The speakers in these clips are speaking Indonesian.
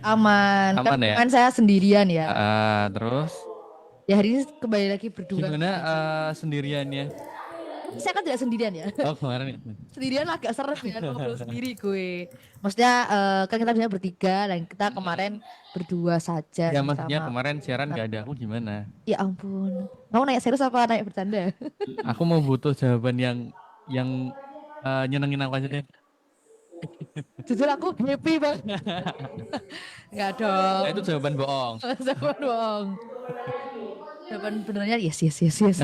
Aman. Kan Aman ya? kemarin saya sendirian ya. Terus Ya hari ini kembali lagi berdua gimana lagi. sendiriannya? Saya kan tidak sendirian ya. Oh kemarin ya? Sendirian agak serem ya ngobrol sendiri gue. Maksudnya kan kita biasanya bertiga dan kita kemarin berdua saja Ya maksudnya sama. kemarin siaran gak ada aku gimana? Ya ampun. Kamu naik serius apa naik bercanda? Aku mau butuh jawaban yang nyenengin aku aja deh. Jujur aku happy banget. Enggak Nah, dong. itu jawaban bohong. Jawaban bohong. Jawaban benernya yes yes yes yes.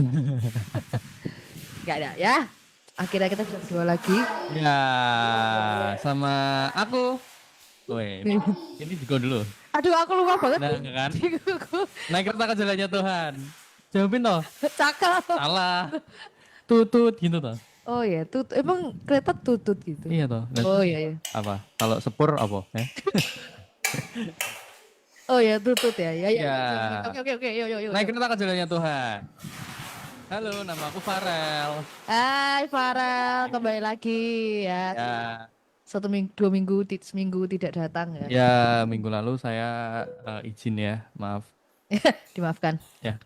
Enggak ada ya. Akhirnya kita bisa berdua lagi. Ya, sama aku. Woi, ini juga dulu. Aduh aku lupa banget. Nah, kan? Aku Naik kereta ke jalannya Tuhan. Jawabin toh. cakap. Salah. Tutut gitu toh. Oh ya, emang kereta tutut gitu. Iya toh. Dan Oh iya ya. apa? Kalau sepur apa? Oh ya, tutut ya. Ya ya. Ya. Oke oke oke. Yuk yuk yuk. Naik Yuk. kereta ke jalannya Tuhan. Halo, nama aku Farel. Hai Farel, kembali lagi ya. Ya, Satu minggu, 2 minggu, seminggu tidak datang ya. ya minggu lalu saya izin ya, maaf. Dimaafkan. Ya,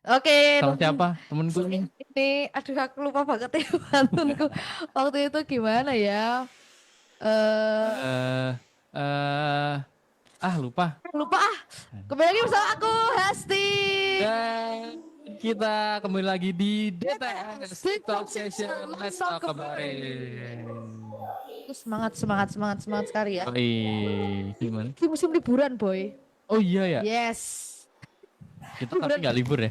Oke, sama siapa? Temenku nih. ini, aduh aku lupa banget ya pantunku. Waktu itu gimana ya? Eh, eh, lupa. Lupa ah. Kembali lagi bersama aku, Hesti. Dan kita kembali lagi di DTS Talk Session. Let's talk about it. Semangat, semangat, semangat, semangat sekali ya. Gimana? Ini musim liburan, boy. Oh iya ya, Yes. kita tapi nggak libur ya.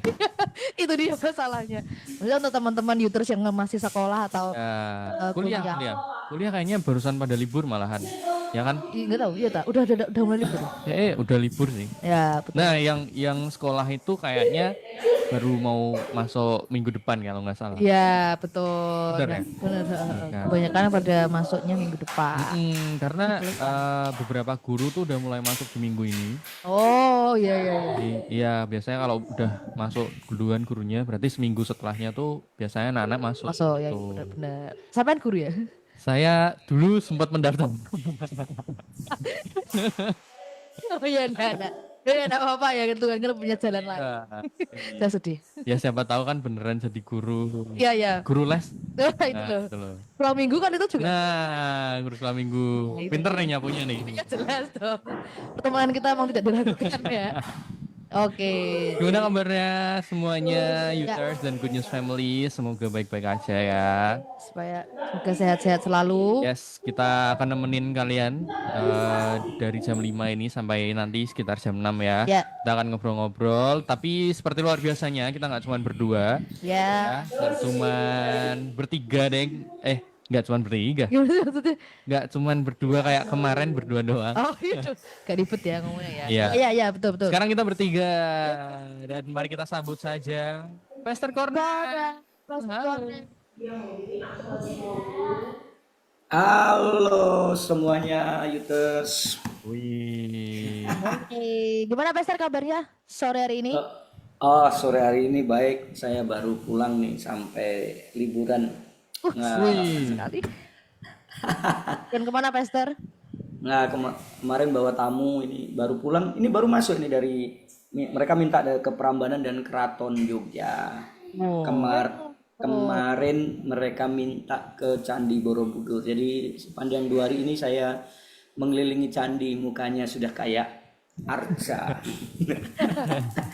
Itu dia masalahnya. Maksudnya untuk teman-teman users yang masih sekolah atau Ya, kuliah, kuliah. kuliah kayaknya barusan pada libur malahan, ya kan? Enggak tahu, iya tak. Udah mulai libur. Udah libur sih. Ya, betul. Nah, yang sekolah itu kayaknya baru mau masuk minggu depan kalau nggak salah. Ya, betul. Bener ya? Benar. Nah, Kebanyakan pada masuknya minggu depan. karena beberapa guru tuh udah mulai masuk di minggu ini. Oh, iya iya iya. Iya, biasanya kalau udah masuk duluan gurunya, berarti seminggu setelahnya tuh biasanya anak-anak masuk. Masuk ya, Tuh. benar-benar. Sampai guru ya? Saya dulu sempat mendaftar. Oh iya, enggak. Ya, enggak apa-apa ya, Tuhan kan punya jalan lain. Nah, Saya sedih. ya siapa tahu kan beneran jadi guru. Iya, iya. Guru les. Nah, itu Nah, loh. itu loh. Pulang minggu kan itu juga. Nah, guru sekolah minggu. Nah, itu Pinter dia. nih nyapunya nih. Ya jelas dong. Pertemanan kita emang tidak diragukan ya. Oke. Gimana kabarnya semuanya, Ya, users dan Good News Family? Semoga baik-baik aja ya. supaya semoga sehat-sehat selalu. Yes, kita akan nemenin kalian dari jam 5 ini sampai nanti sekitar jam 6 ya. Ya, Kita akan ngobrol-ngobrol, tapi seperti luar biasanya kita nggak cuma berdua, ya. ya, nggak cuma bertiga, deng. Nggak cuma bertiga, Gimana maksudnya? nggak cuma berdua kayak kemarin berdua doang. Oh itu gak ribet ya ngomongnya ya. Iya. Iya iya betul betul. Sekarang kita bertiga dan mari kita sambut saja Pastor Corner. Halo. Halo semuanya, Yuters. Wih. Oke, gimana Pester kabarnya sore hari ini? Sore hari ini baik. Saya baru pulang nih sampai liburan. Nah, Wih. Sekali. Dan kemana Pester? kemarin bawa tamu ini baru pulang. Ini baru masuk ini mereka minta ke Prambanan dan Keraton Jogja. Kemarin mereka minta ke Candi Borobudur. Jadi sepanjang 2 hari ini saya mengelilingi candi, mukanya sudah kayak Arca.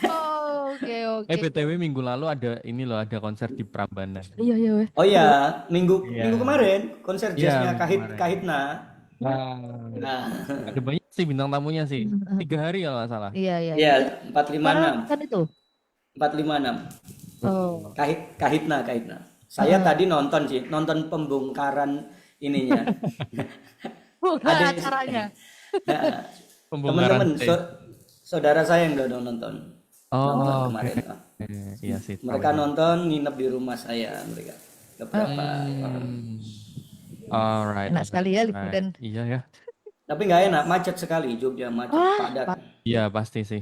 Oh, oke. BTW minggu lalu ada konser di Prambanan. Iya iya weh. Oh ya, minggu Iya. kemarin konser Iya, jazznya minggu kemarin. Kahitna. Nah, ada banyak sih bintang tamunya sih. 3 hari kalau nggak salah. Iya iya. Iya, Mana 456. kan itu? 456. Oh. Kahitna. Saya tadi nonton pembongkaran ininya. Bukan Ada acaranya. Nah, Pembongkaran. teman-teman, saudara saya yang udah nonton Oh, kemarin. iya sih. Mereka nonton nginep di rumah saya mereka. Beberapa. Alright. Enak sekali ya liburan. Iya ya. Tapi nggak enak, macet sekali Jogja, macet padat. Iya pasti sih.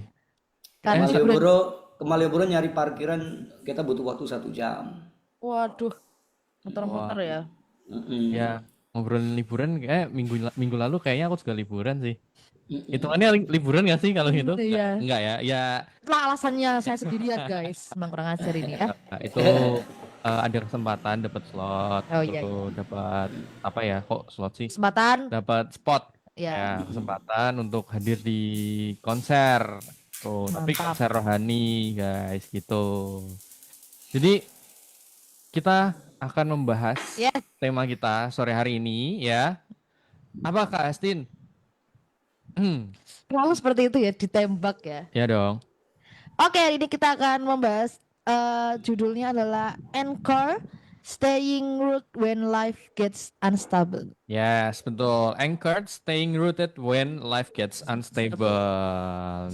Ke Kan liburan. Malioboro nyari parkiran kita butuh waktu 1 jam. Waduh. Muter-muter ya. Mm-mm. Ya ngobrolin liburan kayak minggu lalu kayaknya aku juga liburan sih. Hitungannya liburan nggak sih kalau gitu? Iya. Enggak ya. Ya Itulah alasannya saya sendiri ya guys. Emang kurang ajar ini ya. itu ada kesempatan dapat slot, Oh iya, iya. tuh dapat apa ya? Kok slot sih? Kesempatan Dapat spot ya ya, kesempatan untuk hadir di konser. Tuh, tapi mantap. konser rohani, guys, gitu. Jadi kita akan membahas Ya, tema kita sore hari ini ya. Apa Kak Astin? selalu seperti itu ya ditembak ya. Ya dong. Oke, hari ini kita akan membahas judulnya adalah Anchor Staying Root When Life Gets Unstable. Yes, betul. Anchored, staying rooted when life gets unstable.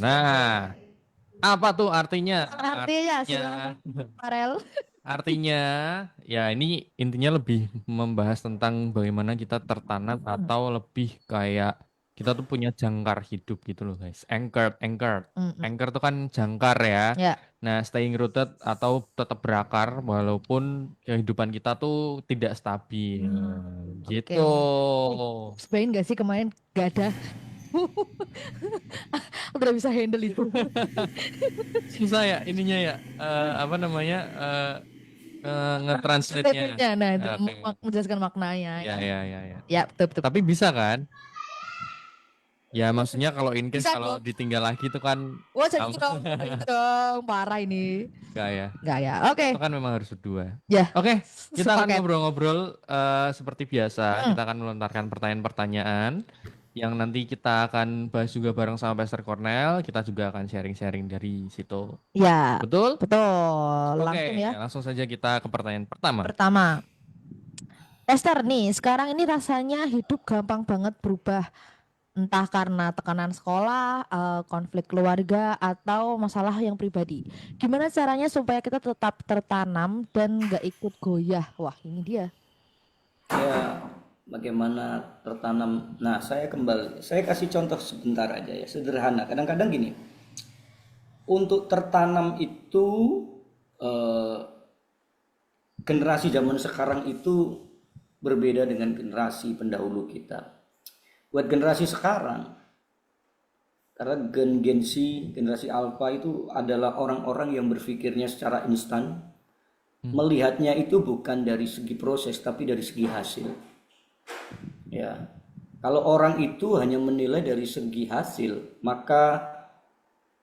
Nah, apa tuh artinya? Artinya Artinya, Farel. artinya, ya ini intinya lebih membahas tentang bagaimana kita tertanam atau lebih kayak kita tuh punya jangkar hidup gitu loh guys. Anchored, anchored. Anchor tuh kan jangkar ya. Ya, Nah, staying rooted atau tetap berakar walaupun kehidupan kita tuh tidak stabil. Gitu. sebain gak sih kemarin gak ada. Udah bisa handle itu. Susah ya ininya ya. Apa namanya? Nge-translate-nya. TP-nya, nah itu Oke. menjelaskan maknanya. Ya, ya, ya, ya. Ya, betul betul. Tapi bisa kan? Ya, maksudnya kalau in case Bisa kalau dong. ditinggal lagi itu kan Wah, jadi dong, dong, parah ini. enggak ya. Enggak ya. Oke. Itu kan memang harus berdua. Ya. Oke, kita akan Sepaket. ngobrol-ngobrol seperti biasa. Kita akan melontarkan pertanyaan-pertanyaan yang nanti kita akan bahas juga bareng sama Pastor Cornel. Kita juga akan sharing-sharing dari situ. Ya, Betul? betul. Oke, Langsung ya. langsung saja kita ke pertanyaan pertama. Pertama, Esther nih, sekarang ini rasanya hidup gampang banget berubah. Entah karena tekanan sekolah, konflik keluarga, atau masalah yang pribadi. Gimana caranya supaya kita tetap tertanam dan gak ikut goyah? Wah, ini dia. Ya, bagaimana tertanam. Nah, saya kasih contoh sebentar aja ya, sederhana. Kadang-kadang gini, untuk tertanam itu generasi zaman sekarang itu berbeda dengan generasi pendahulu kita. Buat generasi sekarang, karena Gen Z, generasi Alpha itu adalah orang-orang yang berpikirnya secara instan, melihatnya itu bukan dari segi proses tapi dari segi hasil. Ya, kalau orang itu hanya menilai dari segi hasil, maka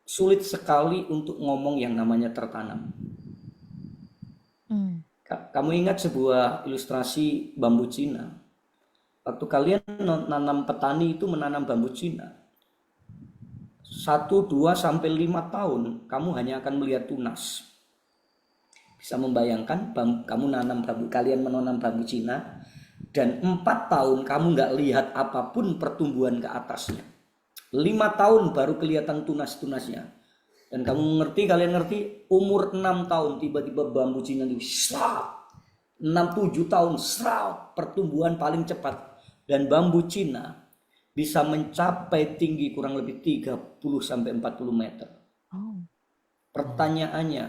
sulit sekali untuk ngomong yang namanya tertanam. Kamu ingat sebuah ilustrasi bambu Cina? Waktu kalian nanam, petani itu menanam bambu Cina, 1, 2, sampai 5 tahun kamu hanya akan melihat tunas. Bisa membayangkan kalian menanam bambu Cina dan 4 tahun kamu nggak lihat apapun pertumbuhan ke atasnya. 5 tahun baru kelihatan tunas-tunasnya. Dan kalian ngerti, umur 6 tahun tiba-tiba bambu Cina itu 6, 7 tahun pertumbuhan paling cepat. Dan bambu Cina bisa mencapai tinggi kurang lebih 30 sampai 40 meter. Pertanyaannya,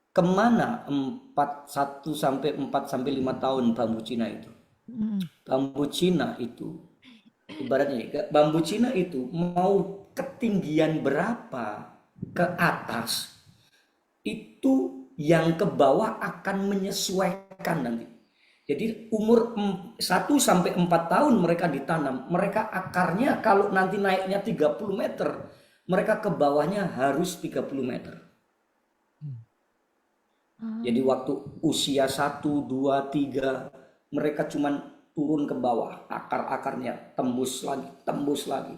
kemana 1 sampai 4 sampai 5 tahun bambu Cina itu? Bambu Cina itu, ibaratnya bambu Cina itu mau ketinggian berapa ke atas, itu yang ke bawah akan menyesuaikan nanti. Jadi umur 1 sampai 4 tahun mereka ditanam, mereka akarnya kalau nanti naiknya 30 meter, mereka ke bawahnya harus 30 meter. Jadi waktu usia 1, 2, 3, mereka cuman turun ke bawah, akar-akarnya tembus lagi.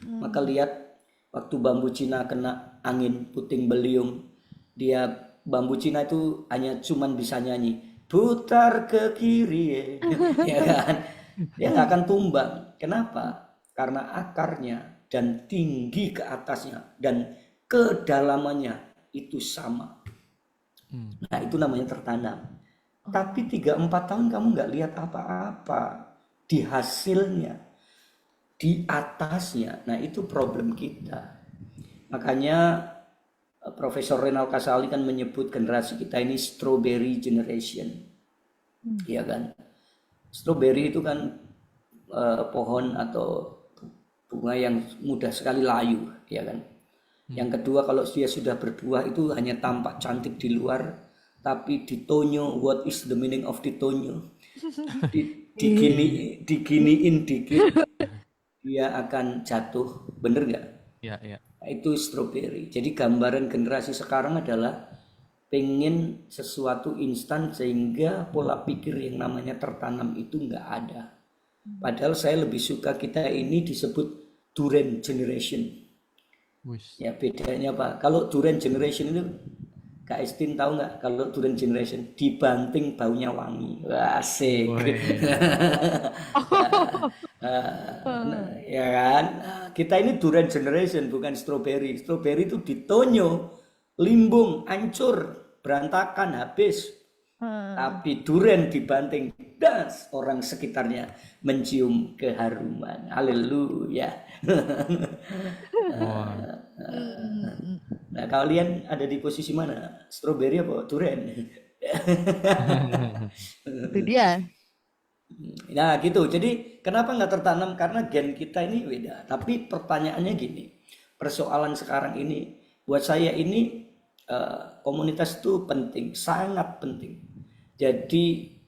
Maka lihat waktu bambu Cina kena angin puting beliung, bambu Cina itu hanya cuman bisa nyanyi, putar ke kiri, ya kan? Dia nggak akan tumbang. Kenapa? Karena akarnya dan tinggi ke atasnya dan kedalamannya itu sama. Nah, itu namanya tertanam. Tapi 3-4 tahun kamu nggak lihat apa-apa di hasilnya, di atasnya. Nah, itu problem kita. Makanya Profesor Renal Kasali kan menyebut generasi kita ini strawberry generation. Iya kan? Strawberry itu kan pohon atau bunga yang mudah sekali layu, ya kan. Yang kedua, kalau dia sudah berbuah itu hanya tampak cantik di luar, tapi di tonyo, what is the meaning of di tonyo? Diginiin dikit, dia akan jatuh, bener nggak? Ya, ya. Nah, itu stroberi. Jadi gambaran generasi sekarang adalah pengen sesuatu instan sehingga pola pikir yang namanya tertanam itu nggak ada. Padahal saya lebih suka kita ini disebut durian generation. Wis. Ya bedanya apa? Kalau durian generation itu Kak Estin tahu nggak? Kalau durian generation dibanting baunya wangi. Wah, asik. Woi. Ya kan? Nah, kita ini durian generation bukan strawberry. Strawberry itu ditonyo, limbung, hancur, berantakan, habis. Tapi durian dibanting, das orang sekitarnya mencium keharuman. Haleluya. Wah. Nah, kalian ada di posisi mana? Strawberry apa durian? Itu dia. Nah gitu, jadi kenapa nggak tertanam? Karena gen kita ini beda. Tapi pertanyaannya gini, persoalan sekarang ini, buat saya ini komunitas itu penting, sangat penting. Jadi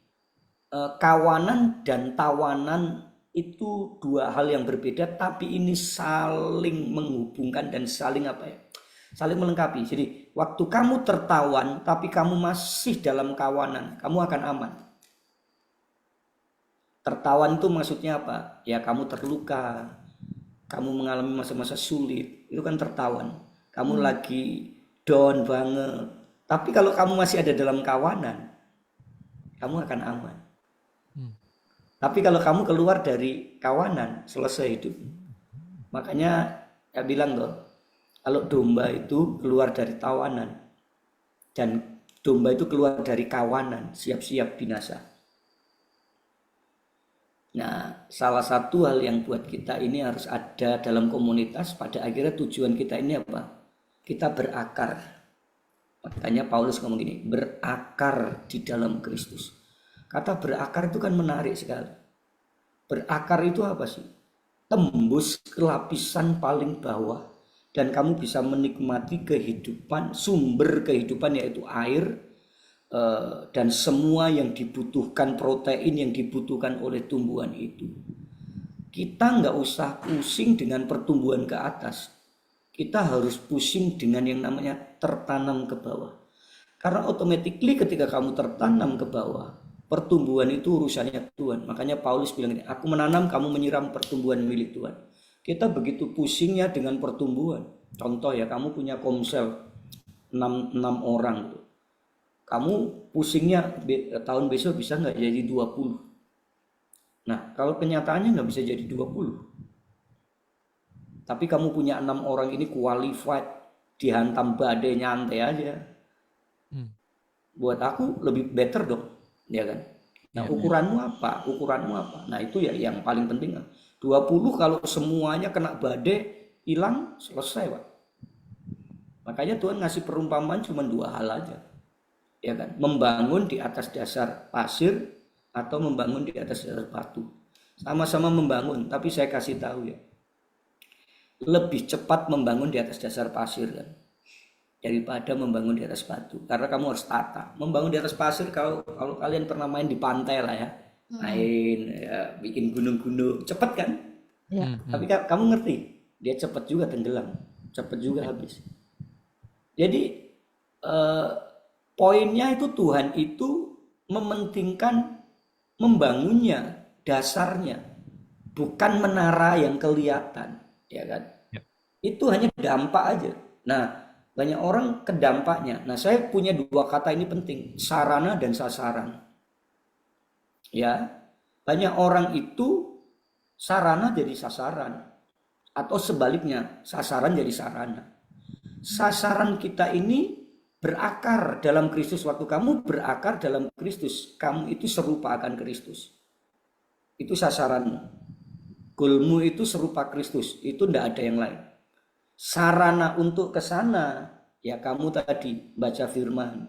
kawanan dan tawanan itu dua hal yang berbeda, tapi ini saling menghubungkan dan saling apa ya? Saling melengkapi. Jadi waktu kamu tertawan, tapi kamu masih dalam kawanan, kamu akan aman. Tertawan itu maksudnya apa? Ya kamu terluka, kamu mengalami masa-masa sulit, itu kan tertawan. Kamu lagi down banget. Tapi kalau kamu masih ada dalam kawanan, kamu akan aman. Tapi kalau kamu keluar dari kawanan, selesai hidup. Makanya ya bilang loh, kalau domba itu keluar dari tawanan dan domba itu keluar dari kawanan, siap-siap binasa. Nah, salah satu hal yang buat kita ini harus ada dalam komunitas, pada akhirnya tujuan kita ini apa? Kita berakar. Makanya Paulus ngomong gini, berakar di dalam Kristus. Kata berakar itu kan menarik sekali. Berakar itu apa sih? Tembus ke lapisan paling bawah dan kamu bisa menikmati kehidupan, sumber kehidupan yaitu air, dan semua yang dibutuhkan, protein yang dibutuhkan oleh tumbuhan itu. Kita nggak usah pusing dengan pertumbuhan ke atas. Kita harus pusing dengan yang namanya tertanam ke bawah. Karena automatically ketika kamu tertanam ke bawah, pertumbuhan itu urusannya Tuhan. Makanya Paulus bilang ini, aku menanam, kamu menyiram pertumbuhan milik Tuhan. Kita begitu pusingnya dengan pertumbuhan. Contoh ya, kamu punya komsel 6 orang tuh. Kamu pusingnya tahun besok bisa nggak jadi 20. Nah, kalau kenyataannya nggak bisa jadi 20. Tapi kamu punya 6 orang ini qualified, dihantam badai nyantai aja. Buat aku lebih better dong, ya kan? Nah, ukuranmu apa? Ukuranmu apa? Nah, itu ya yang paling penting. 20 kalau semuanya kena badai, hilang, selesai, Pak. Makanya Tuhan ngasih perumpamaan cuma 2 hal aja. Ya kan, membangun di atas dasar pasir atau membangun di atas dasar batu. Sama-sama membangun, tapi saya kasih tahu ya, lebih cepat membangun di atas dasar pasir kan, daripada membangun di atas batu. Karena kamu harus tata. Membangun di atas pasir, kalau kalian pernah main di pantai lah ya, main ya, bikin gunung-gunung, cepat kan? Ya. Tapi kamu ngerti, dia cepat juga tenggelam, cepat juga habis. Jadi poinnya itu Tuhan itu mementingkan membangunnya, dasarnya, bukan menara yang kelihatan, ya kan? Itu hanya dampak aja. Nah, banyak orang ke dampaknya. Nah, saya punya 2 kata ini penting, sarana dan sasaran. Ya, banyak orang itu sarana jadi sasaran, atau sebaliknya, sasaran jadi sarana. Sasaran kita ini berakar dalam Kristus. Waktu kamu berakar dalam Kristus, kamu itu serupa akan Kristus. Itu sasaranmu. Goalmu itu serupa Kristus. Itu tidak ada yang lain. Sarana untuk ke sana, ya kamu tadi baca firman,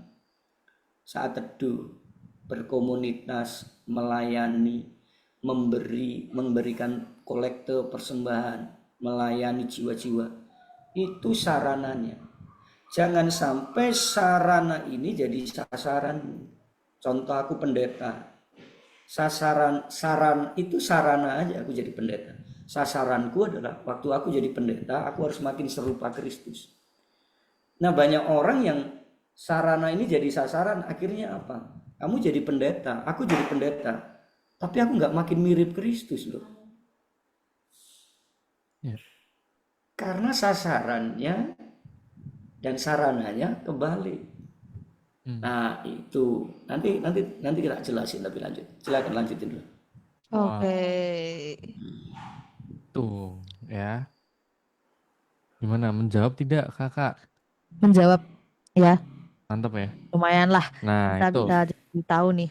saat teduh, berkomunitas, melayani, memberikan kolekte persembahan. melayani jiwa-jiwa. Itu sarananya. Jangan sampai sarana ini jadi sasaran. Contoh aku pendeta. Saran itu sarana aja aku jadi pendeta. Sasaranku adalah waktu aku jadi pendeta, aku harus makin serupa Kristus. Nah, banyak orang yang sarana ini jadi sasaran, akhirnya apa? Kamu jadi pendeta, aku jadi pendeta, tapi aku nggak makin mirip Kristus loh. Ya. Karena sasarannya dan sarananya kebalik. Nah, itu nanti kita jelasin lebih lanjut. Silakan lanjutin dulu. Oke. Tuh, ya. Gimana? Menjawab tidak, Kakak? Menjawab ya, Mantap ya. lumayan lah. Nah, Kita itu. bisa jadi tahu nih.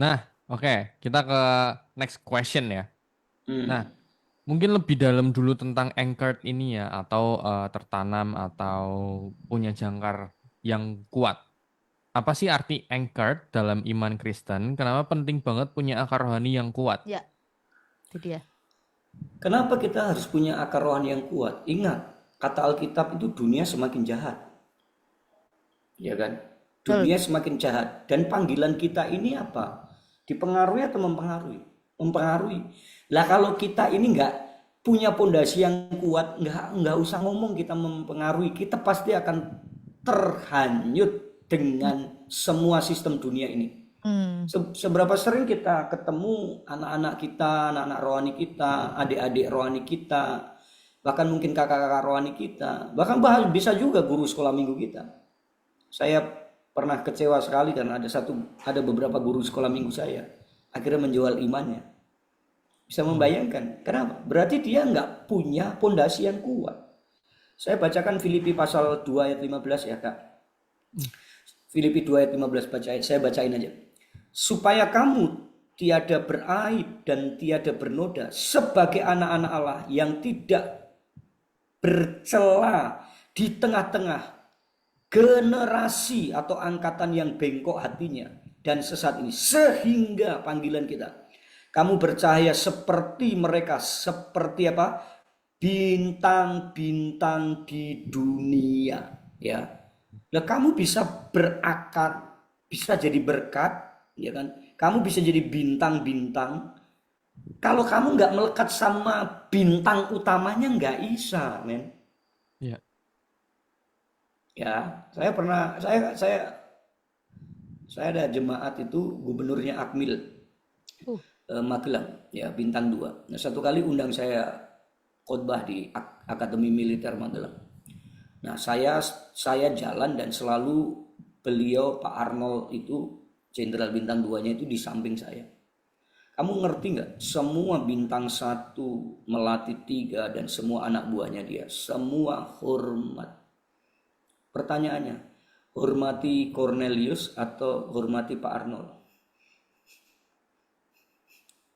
Nah, oke, kita ke next question ya. Hmm. Nah, mungkin lebih dalam dulu tentang anchored ini ya, atau tertanam atau punya jangkar yang kuat. Apa sih arti anchored dalam iman Kristen? Kenapa penting banget punya akar rohani yang kuat? Ya, itu dia. Kenapa kita harus punya akar rohani yang kuat? Ingat, kata Alkitab itu dunia semakin jahat. Ya kan? Dunia semakin jahat. Dan panggilan kita ini apa? Dipengaruhi atau mempengaruhi? Mempengaruhi. Lah kalau kita ini nggak punya pondasi yang kuat, nggak usah ngomong kita mempengaruhi. Kita pasti akan terhanyut dengan semua sistem dunia ini. Seberapa sering kita ketemu anak-anak kita, anak-anak rohani kita, adik-adik rohani kita, bahkan mungkin kakak-kakak rohani kita, bahkan bisa juga guru sekolah minggu kita. Saya pernah kecewa sekali karena ada beberapa guru sekolah minggu saya akhirnya menjual imannya. Bisa membayangkan kenapa? Berarti dia nggak punya pondasi yang kuat. Saya bacakan Filipi pasal 2 ayat 15 ya Kak. Filipi 2 ayat 15 saya bacain aja. Supaya kamu tiada beraib dan tiada bernoda sebagai anak-anak Allah yang tidak bercela di tengah-tengah generasi atau angkatan yang bengkok hatinya dan sesat ini, sehingga panggilan kita kamu bercahaya seperti mereka, seperti apa? Bintang-bintang di dunia, ya. Nah, kamu bisa berakar, bisa jadi berkat, ya kan? Kamu bisa jadi bintang-bintang. Kalau kamu nggak melekat sama bintang utamanya, nggak bisa, men. Ya. Ya, saya ada jemaat itu gubernurnya Akmil Magelang, ya bintang 2. Nah, satu kali undang saya khotbah di Akademi Militer Magelang. Nah, saya jalan dan selalu beliau Pak Arnold itu Jenderal bintang 2-nya itu di samping saya. Kamu ngerti nggak? Semua bintang 1, Melati 3 dan semua anak buahnya dia, semua hormat. Pertanyaannya, hormati Cornelius atau hormati Pak Arnold?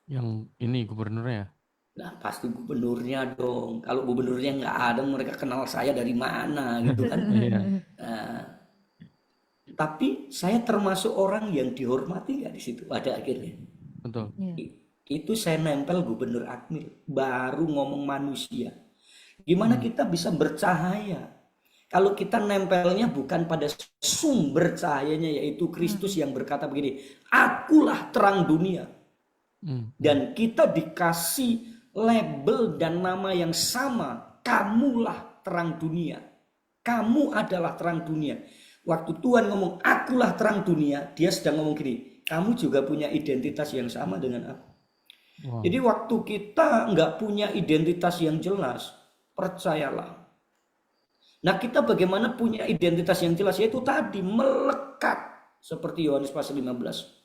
Yang ini gubernurnya. Nah, pasti gubernurnya dong. Kalau gubernurnya nggak ada, mereka kenal saya dari mana gitu kan. Nah, tapi saya termasuk orang yang dihormati nggak di situ pada akhirnya. Betul. Itu saya nempel gubernur Akmil, baru ngomong manusia. Gimana kita bisa bercahaya? Kalau kita nempelnya bukan pada sumber cahayanya, yaitu Kristus yang berkata begini, akulah terang dunia. Dan kita dikasih label dan nama yang sama, kamulah terang dunia. Kamu adalah terang dunia. Waktu Tuhan ngomong akulah terang dunia, dia sedang ngomong gini, kamu juga punya identitas yang sama dengan aku. Wow. Jadi waktu kita nggak punya identitas yang jelas, percayalah. Nah, kita bagaimana punya identitas yang jelas, yaitu tadi melekat seperti Yohanes pasal 15.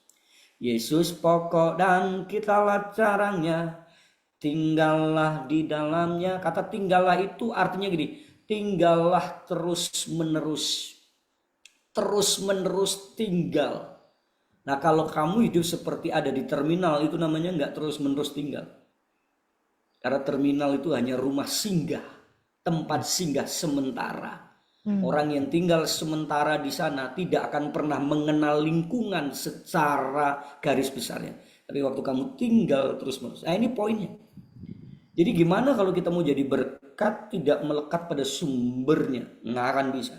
Yesus pokok dan kitalah caranya, tinggallah di dalamnya. Kata tinggallah itu artinya gini, tinggallah terus menerus tinggal. Nah, kalau kamu hidup seperti ada di terminal, itu namanya nggak terus menerus tinggal. Karena terminal itu hanya rumah singgah, tempat singgah sementara. Orang yang tinggal sementara di sana tidak akan pernah mengenal lingkungan secara garis besarnya. Tapi waktu kamu tinggal terus menerus, nah ini poinnya. Jadi gimana kalau kita mau jadi berkat tidak melekat pada sumbernya? Nggak akan bisa.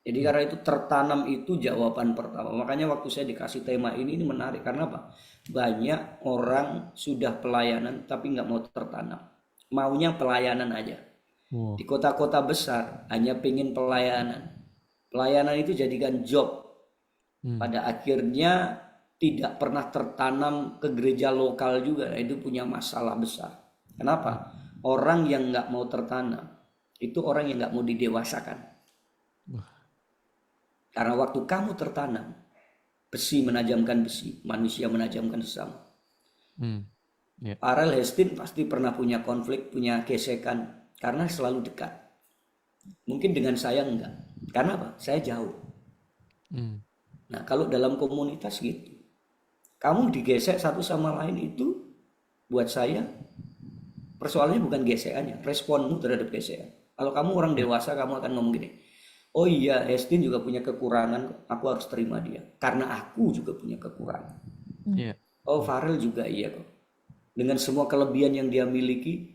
Jadi karena itu tertanam itu jawaban pertama. Makanya waktu saya dikasih tema ini menarik. Karena apa? Banyak orang sudah pelayanan tapi nggak mau tertanam. Maunya pelayanan aja. Wow. Di kota-kota besar hanya pengen pelayanan. Pelayanan itu jadikan job. Pada akhirnya tidak pernah tertanam ke gereja lokal juga. Itu punya masalah besar. Kenapa? Orang yang nggak mau tertanam itu orang yang nggak mau didewasakan. Karena waktu kamu tertanam, besi menajamkan besi, manusia menajamkan sesama. Ya. Farel Hestin pasti pernah punya konflik, punya gesekan, karena selalu dekat. Mungkin dengan saya enggak. Karena apa? Saya jauh. Nah, kalau dalam komunitas gitu, kamu digesek satu sama lain itu, buat saya, persoalannya bukan gesekannya, responmu terhadap gesekan. Kalau kamu orang dewasa, kamu akan ngomong gini, oh iya, Hestin juga punya kekurangan, aku harus terima dia. Karena aku juga punya kekurangan. Iya. Oh, Farel juga iya kok. Dengan semua kelebihan yang dia miliki,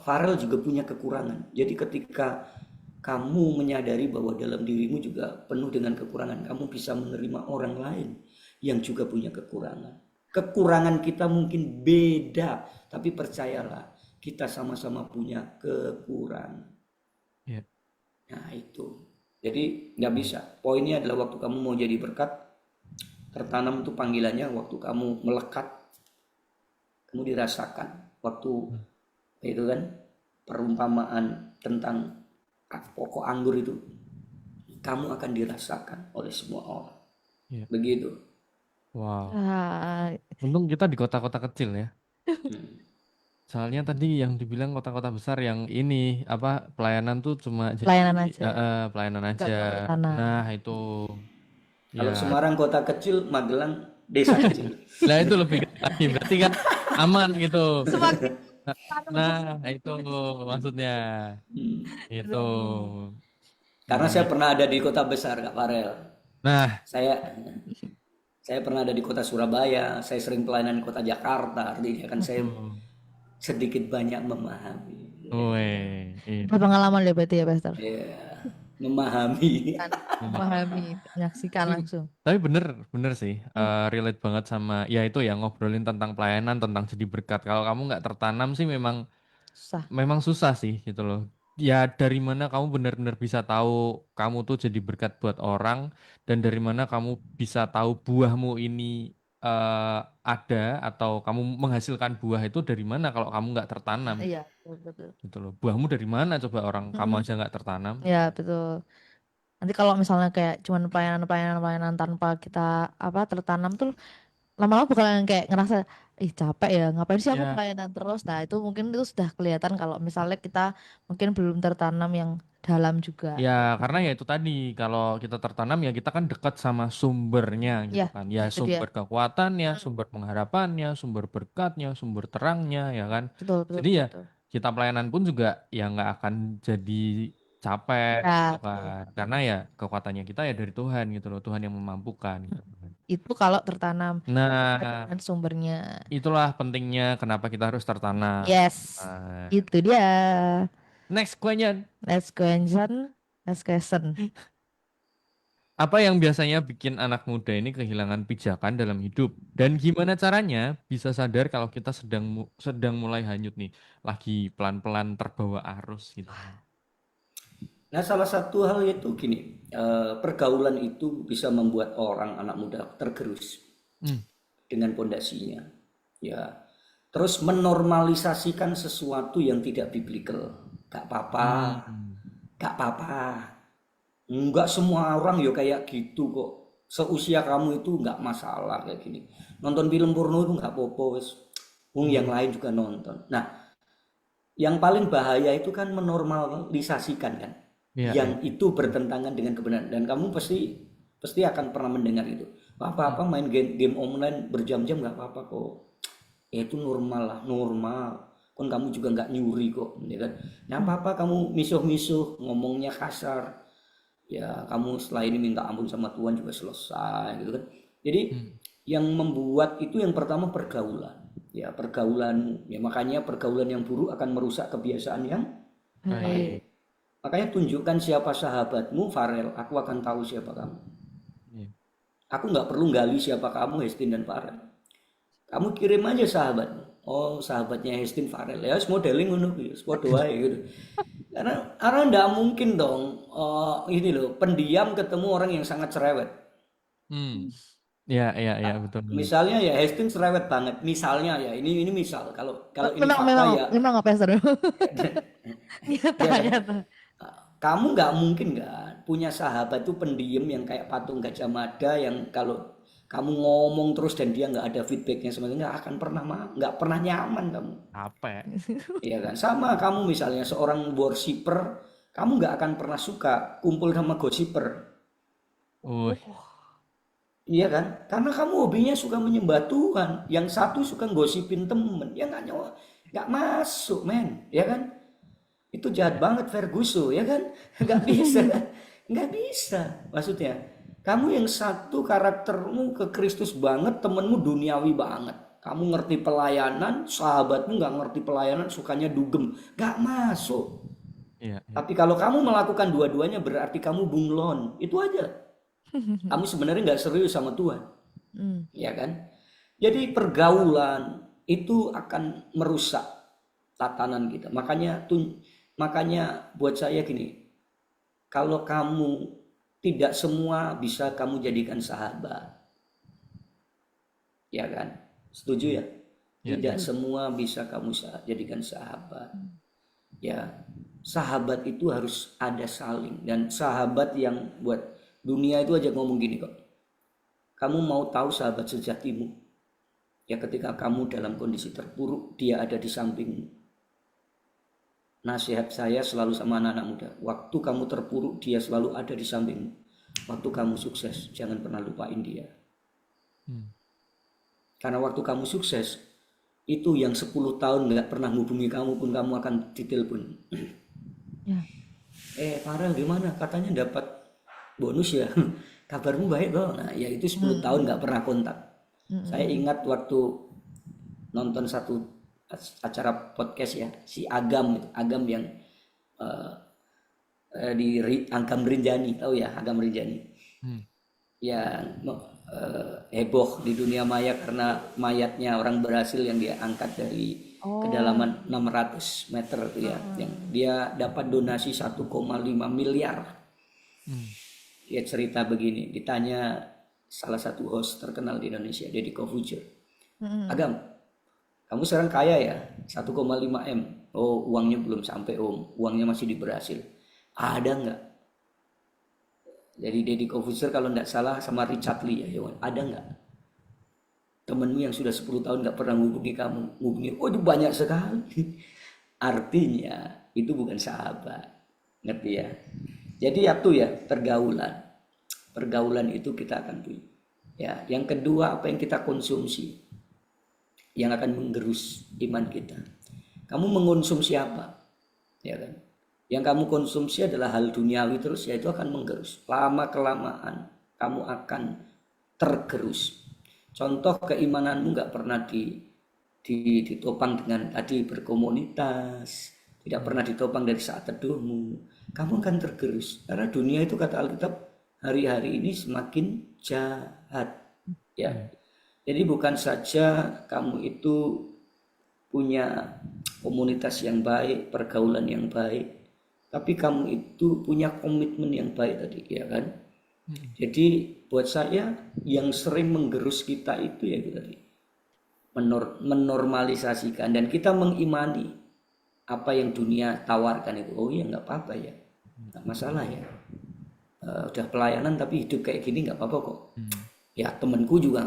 Farel juga punya kekurangan. Jadi ketika kamu menyadari bahwa dalam dirimu juga penuh dengan kekurangan, kamu bisa menerima orang lain yang juga punya kekurangan. Kekurangan kita mungkin beda, tapi percayalah, kita sama-sama punya kekurangan. Iya. Nah itu, jadi nggak bisa. Poinnya adalah waktu kamu mau jadi berkat, tertanam itu panggilannya. Waktu kamu melekat, kamu dirasakan. Waktu itu kan perumpamaan tentang pokok anggur itu, kamu akan dirasakan oleh semua orang. Iya. Begitu. Wow. Ah, Untung kita di kota-kota kecil ya. Hmm. Soalnya tadi yang dibilang kota-kota besar yang ini apa pelayanan tuh cuma jadi pelayanan aja, pelayanan nggak aja. mau tertanam. Nah, itu Kalau ya. Semarang kota kecil, Magelang desa kecil. Nah, itu lebih lagi berarti kan aman gitu. Semakin Nah, itu maksudnya. Hmm. Itu. Karena saya pernah ada di kota besar, Kak Farel. Nah, Saya pernah ada di kota Surabaya, saya sering pelayanan di kota Jakarta, artinya kan saya sedikit banyak memahami. weh, ada pengalaman ya berarti ya Pastor, Ya, memahami. memahami, menyaksikan langsung. tapi bener sih, relate banget sama ya itu ya ngobrolin tentang pelayanan, tentang jadi berkat. Kalau kamu nggak tertanam sih Susah. memang susah sih gitu loh. Ya dari mana kamu benar-benar bisa tahu kamu tuh jadi berkat buat orang, dan dari mana kamu bisa tahu buahmu ini ada atau kamu menghasilkan buah itu dari mana kalau kamu nggak tertanam Iya, betul. gitu loh. Buahmu dari mana coba orang kamu aja nggak tertanam. Ya betul. Nanti kalau misalnya kayak cuman pelayanan tanpa kita tertanam tuh, lama-lama bakalan kayak ngerasa ih capek ya, ngapain sih aku Ya, pelayanan terus. Nah itu mungkin itu sudah kelihatan kalau misalnya kita mungkin belum tertanam yang dalam juga. ya karena ya itu tadi kalau kita tertanam ya kita kan dekat sama sumbernya gitu Ya kan. Ya itu dia. sumber kekuatannya, sumber pengharapannya, sumber berkatnya, sumber terangnya ya kan. Betul betul Jadi ya betul. kita pelayanan pun juga ya nggak akan jadi capek gitu Ya betul. kan. Karena ya kekuatannya kita ya dari Tuhan gitu loh. Tuhan yang memampukan gitu kan. Itu kalau tertanam Nah, dengan sumbernya. itulah pentingnya kenapa kita harus tertanam. Yes, Nah, itu dia. next question. Next question. Next question. Apa yang biasanya bikin anak muda ini kehilangan pijakan dalam hidup? Dan gimana caranya bisa sadar kalau kita sedang mulai hanyut nih, lagi pelan-pelan terbawa arus gitu. Nah, salah satu hal itu gini, pergaulan itu bisa membuat orang anak muda tergerus dengan pondasinya. Ya, terus menormalisasikan sesuatu yang tidak biblikal. Gak apa-apa, gak apa-apa. Enggak semua orang ya kayak gitu kok. Seusia kamu itu enggak masalah kayak gini. Nonton film porno itu enggak apa-apa wes. Yang lain juga nonton. Nah, yang paling bahaya itu kan menormalisasikan kan. Yang itu bertentangan dengan kebenaran, dan kamu pasti akan pernah mendengar itu. Apa-apa main game online berjam-jam nggak apa-apa kok. Ya itu normal lah, normal. Kan kamu juga nggak nyuri kok, ya kan. Nah, apa-apa kamu misuh-misuh, ngomongnya kasar. Ya kamu setelah ini minta ampun sama Tuhan juga selesai gitu kan. Jadi yang membuat itu yang pertama pergaulan. ya pergaulanmu. Ya makanya pergaulan yang buruk akan merusak kebiasaan yang Baik. baik. Makanya tunjukkan siapa sahabatmu, Farel. Aku akan tahu siapa kamu. Iya. Aku nggak perlu gali siapa kamu, Hestin dan Farel. Kamu kirim aja sahabatmu. Oh, sahabatnya Hestin Farel. Ya, semua modeling ngono kuwi, semua doa gitu. Karena nggak mungkin dong ini loh, pendiam ketemu orang yang sangat cerewet. Ya, betul. Misalnya ya Hestin cerewet banget. Misalnya ya, ini misal. Kalau ini Memang fakta ya. memang apa Pastor? Nyata Ya kan? nyata. Kamu nggak mungkin kan punya sahabat tuh pendiam yang kayak patung Gajah Mada yang kalau kamu ngomong terus dan dia nggak ada feedbacknya sebenarnya nggak pernah nyaman kamu. Apa? Iya kan? Sama kamu misalnya seorang worshiper, kamu nggak akan pernah suka kumpul sama gossiper. Iya kan? Karena kamu hobinya suka menyembah Tuhan, yang satu suka gosipin temen, ya nggak masuk men, ya kan? Itu jahat banget Ferguson, ya kan? Nggak bisa, nggak bisa. Maksudnya, kamu yang satu karaktermu ke Kristus banget, temenmu duniawi banget. Kamu ngerti pelayanan, sahabatmu nggak ngerti pelayanan, sukanya dugem, nggak masuk. Iya. Tapi kalau kamu melakukan dua-duanya berarti kamu bunglon, itu aja. Kamu sebenarnya nggak serius sama Tuhan, ya kan? Jadi pergaulan itu akan merusak tatanan kita. Makanya buat saya gini, kalau kamu tidak semua bisa kamu jadikan sahabat, ya kan? Setuju ya? Tidak semua bisa kamu jadikan sahabat. Ya, sahabat itu harus ada saling, dan sahabat yang buat dunia itu aja ngomong gini kok. Kamu mau tahu sahabat sejatimu? Ya ketika kamu dalam kondisi terpuruk, dia ada di sampingmu. Nasihat saya selalu sama anak-anak muda. Waktu kamu terpuruk, dia selalu ada di sampingmu. Waktu kamu sukses, jangan pernah lupain dia. Karena waktu kamu sukses, itu yang 10 tahun gak pernah hubungi kamu pun kamu akan ditelepon. Ya. Farel gimana? Katanya dapat bonus ya. Kabarmu baik kok. Nah ya itu 10 tahun gak pernah kontak. Saya ingat waktu nonton satu acara podcast ya, si Agam yang di Agam Rinjani, tahu ya Agam Rinjani? Ya heboh di dunia maya karena mayatnya orang berhasil yang dia angkat dari kedalaman 600 meter itu ya, yang dia dapat donasi 1,5 miliar. Dia cerita begini, ditanya salah satu host terkenal di Indonesia, Deddy Corbuzier, Agam, kamu sekarang kaya ya, 1,5 M. Oh, uangnya belum sampai om, uangnya masih di Brasil. Ada nggak? Jadi Deddy Corbuzier kalau nggak salah sama Richard Lee ya, ada nggak? Temenmu yang sudah 10 tahun nggak pernah menghubungi kamu, oh itu banyak sekali. Artinya itu bukan sahabat, ngerti ya? Jadi itu ya pergaulan itu kita akan punya. Ya, yang kedua apa yang kita konsumsi yang akan menggerus iman kita. Kamu mengonsumsi apa? Ya kan? Yang kamu konsumsi adalah hal duniawi terus, ya itu akan menggerus. Lama kelamaan kamu akan tergerus. Contoh keimananmu nggak pernah ditopang dengan tadi berkomunitas, tidak pernah ditopang dari saat teduhmu. Kamu akan tergerus. Karena dunia itu kata Alkitab hari-hari ini semakin jahat. Ya. Jadi bukan saja kamu itu punya komunitas yang baik, pergaulan yang baik, tapi kamu itu punya komitmen yang baik tadi, ya kan? Jadi buat saya yang sering menggerus kita itu ya itu tadi, menormalisasikan dan kita mengimani apa yang dunia tawarkan itu. Oh iya nggak apa-apa ya, nggak masalah ya. Udah pelayanan tapi hidup kayak gini nggak apa-apa kok. Ya temanku juga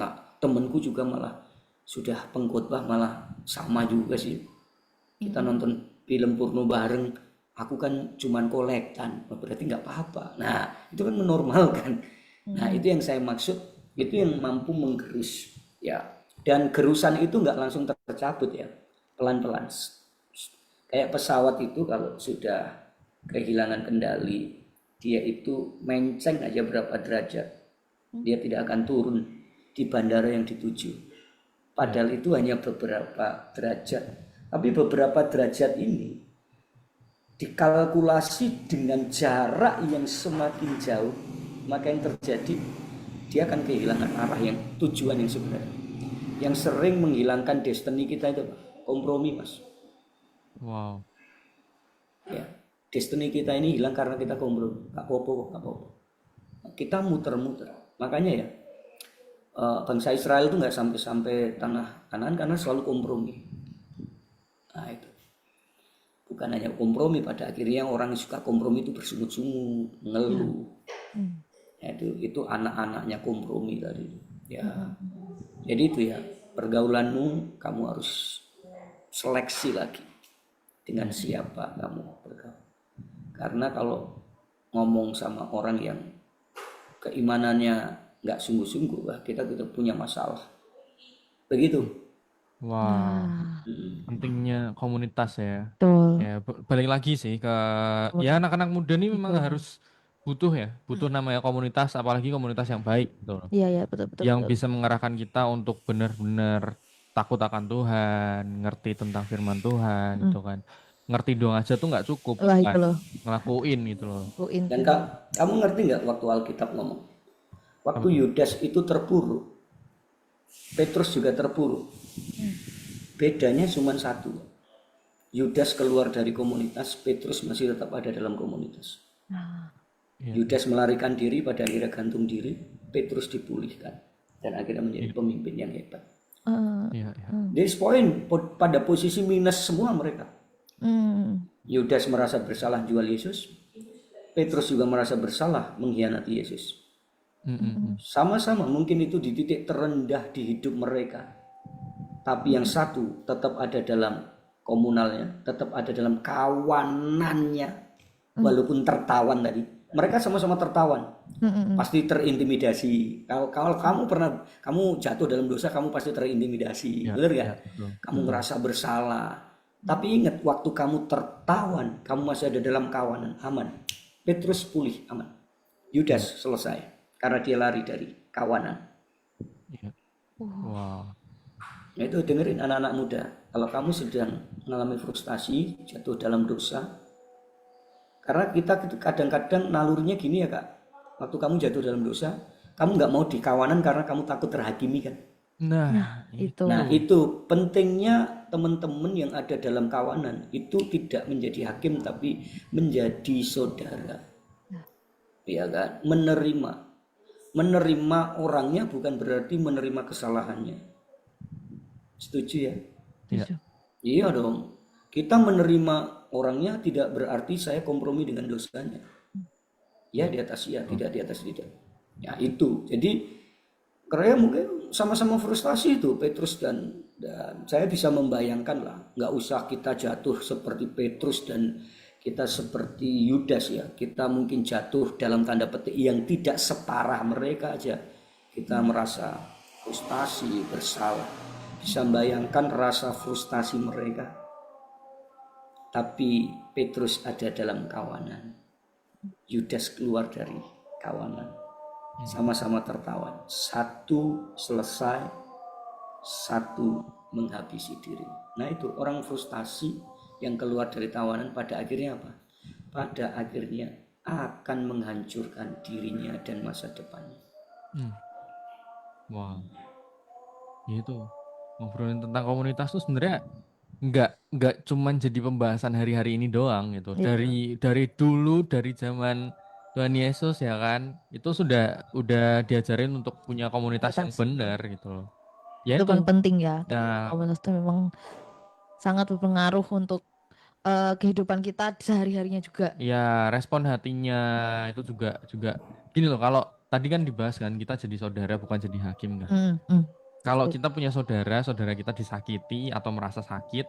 malah sudah pengkhotbah malah sama juga sih. Kita nonton film porno bareng, aku kan cuman kolektan, berarti nggak apa-apa. Nah itu kan menormalkan. Nah itu yang saya maksud, itu yang mampu menggerus ya. Dan gerusan itu nggak langsung tercabut ya, pelan-pelan. Kayak pesawat itu kalau sudah kehilangan kendali, dia itu menceng aja berapa derajat, dia tidak akan turun di bandara yang dituju. Padahal itu hanya beberapa derajat. Tapi beberapa derajat ini dikalkulasi dengan jarak yang semakin jauh, maka yang terjadi dia akan kehilangan arah yang tujuan yang sebenarnya. Yang sering menghilangkan destiny kita itu kompromi, Mas. Wow. Ya, destiny kita ini hilang karena kita kompromi. Gak apa-apa. Kita muter-muter. Makanya ya, bangsa Israel itu nggak sampai tanah Kanaan karena selalu kompromi. Nah itu bukan hanya kompromi, pada akhirnya orang yang suka kompromi itu bersungut-sungut, ngeluh. Ya, itu anak-anaknya kompromi tadi. Ya, jadi itu ya, pergaulanmu kamu harus seleksi lagi dengan siapa kamu bergaul. Karena kalau ngomong sama orang yang keimanannya nggak sungguh-sungguh, kita punya masalah. Begitu. Wah, pentingnya komunitas ya. Betul. Ya, balik lagi sih ke ya anak-anak muda nih memang harus butuh namanya komunitas, apalagi komunitas yang baik gitu loh. Iya, betul. Yang bisa mengarahkan kita untuk benar-benar takut akan Tuhan, ngerti tentang firman Tuhan gitu kan. Ngerti doang aja tuh nggak cukup, Wah, itu kan loh. ngelakuin gitu loh. Dan kamu ngerti nggak waktu Alkitab ngomong? Waktu Yudas itu terpuruk, Petrus juga terpuruk. Bedanya cuma satu. Yudas keluar dari komunitas, Petrus masih tetap ada dalam komunitas. Yudas melarikan diri, pada akhirnya gantung diri, Petrus dipulihkan dan akhirnya menjadi pemimpin yang hebat. This point pada posisi minus semua mereka. Yudas merasa bersalah jual Yesus, Petrus juga merasa bersalah mengkhianati Yesus. Sama-sama mungkin itu di titik terendah di hidup mereka, tapi yang satu tetap ada dalam komunalnya, tetap ada dalam kawanannya, walaupun tertawan tadi. Mereka sama-sama tertawan, pasti terintimidasi. Kalau kamu jatuh dalam dosa, kamu pasti terintimidasi, benar gak? Kamu ngerasa bersalah. Tapi ingat, waktu kamu tertawan, kamu masih ada dalam kawanan, aman. Petrus pulih, aman. Yudas selesai, karena dia lari dari kawanan. Wow. Nah itu dengerin anak-anak muda, kalau kamu sedang mengalami frustasi, jatuh dalam dosa, karena kita kadang-kadang nalurinya gini ya Kak, waktu kamu jatuh dalam dosa, kamu nggak mau di kawanan karena kamu takut terhakimi kan. Nah, itu pentingnya teman-teman yang ada dalam kawanan itu tidak menjadi hakim tapi menjadi saudara. Ya kan, menerima orangnya bukan berarti menerima kesalahannya. Setuju ya? Iya dong. Kita menerima orangnya tidak berarti saya kompromi dengan dosanya. Ya di atas ya, tidak di atas tidak. Ya itu. Jadi karena mungkin sama-sama frustasi itu Petrus dan saya bisa membayangkan lah. Nggak usah kita jatuh seperti Petrus dan kita seperti Yudas ya. Kita mungkin jatuh dalam tanda petik yang tidak separah mereka aja. Kita merasa frustasi, bersalah. Bisa membayangkan rasa frustasi mereka. Tapi Petrus ada dalam kawanan. Yudas keluar dari kawanan. Sama-sama tertawan. Satu selesai, satu menghabisi diri. Nah itu orang frustasi yang keluar dari tawanan pada akhirnya apa? Pada akhirnya akan menghancurkan dirinya dan masa depannya. Wow. Gitu. Ngobrolin tentang komunitas tuh sebenarnya nggak cuman jadi pembahasan hari-hari ini doang gitu. Dari dulu, dari zaman Tuhan Yesus ya kan, itu udah diajarin untuk punya komunitas yang benar gitu loh. Ya itu kan penting ya. Nah, Komunitas itu memang sangat berpengaruh untuk kehidupan kita sehari-harinya juga. ya respon hatinya itu juga gini loh, kalau tadi kan dibahas kan kita jadi saudara bukan jadi hakim kan. Kalau kita punya saudara kita disakiti atau merasa sakit,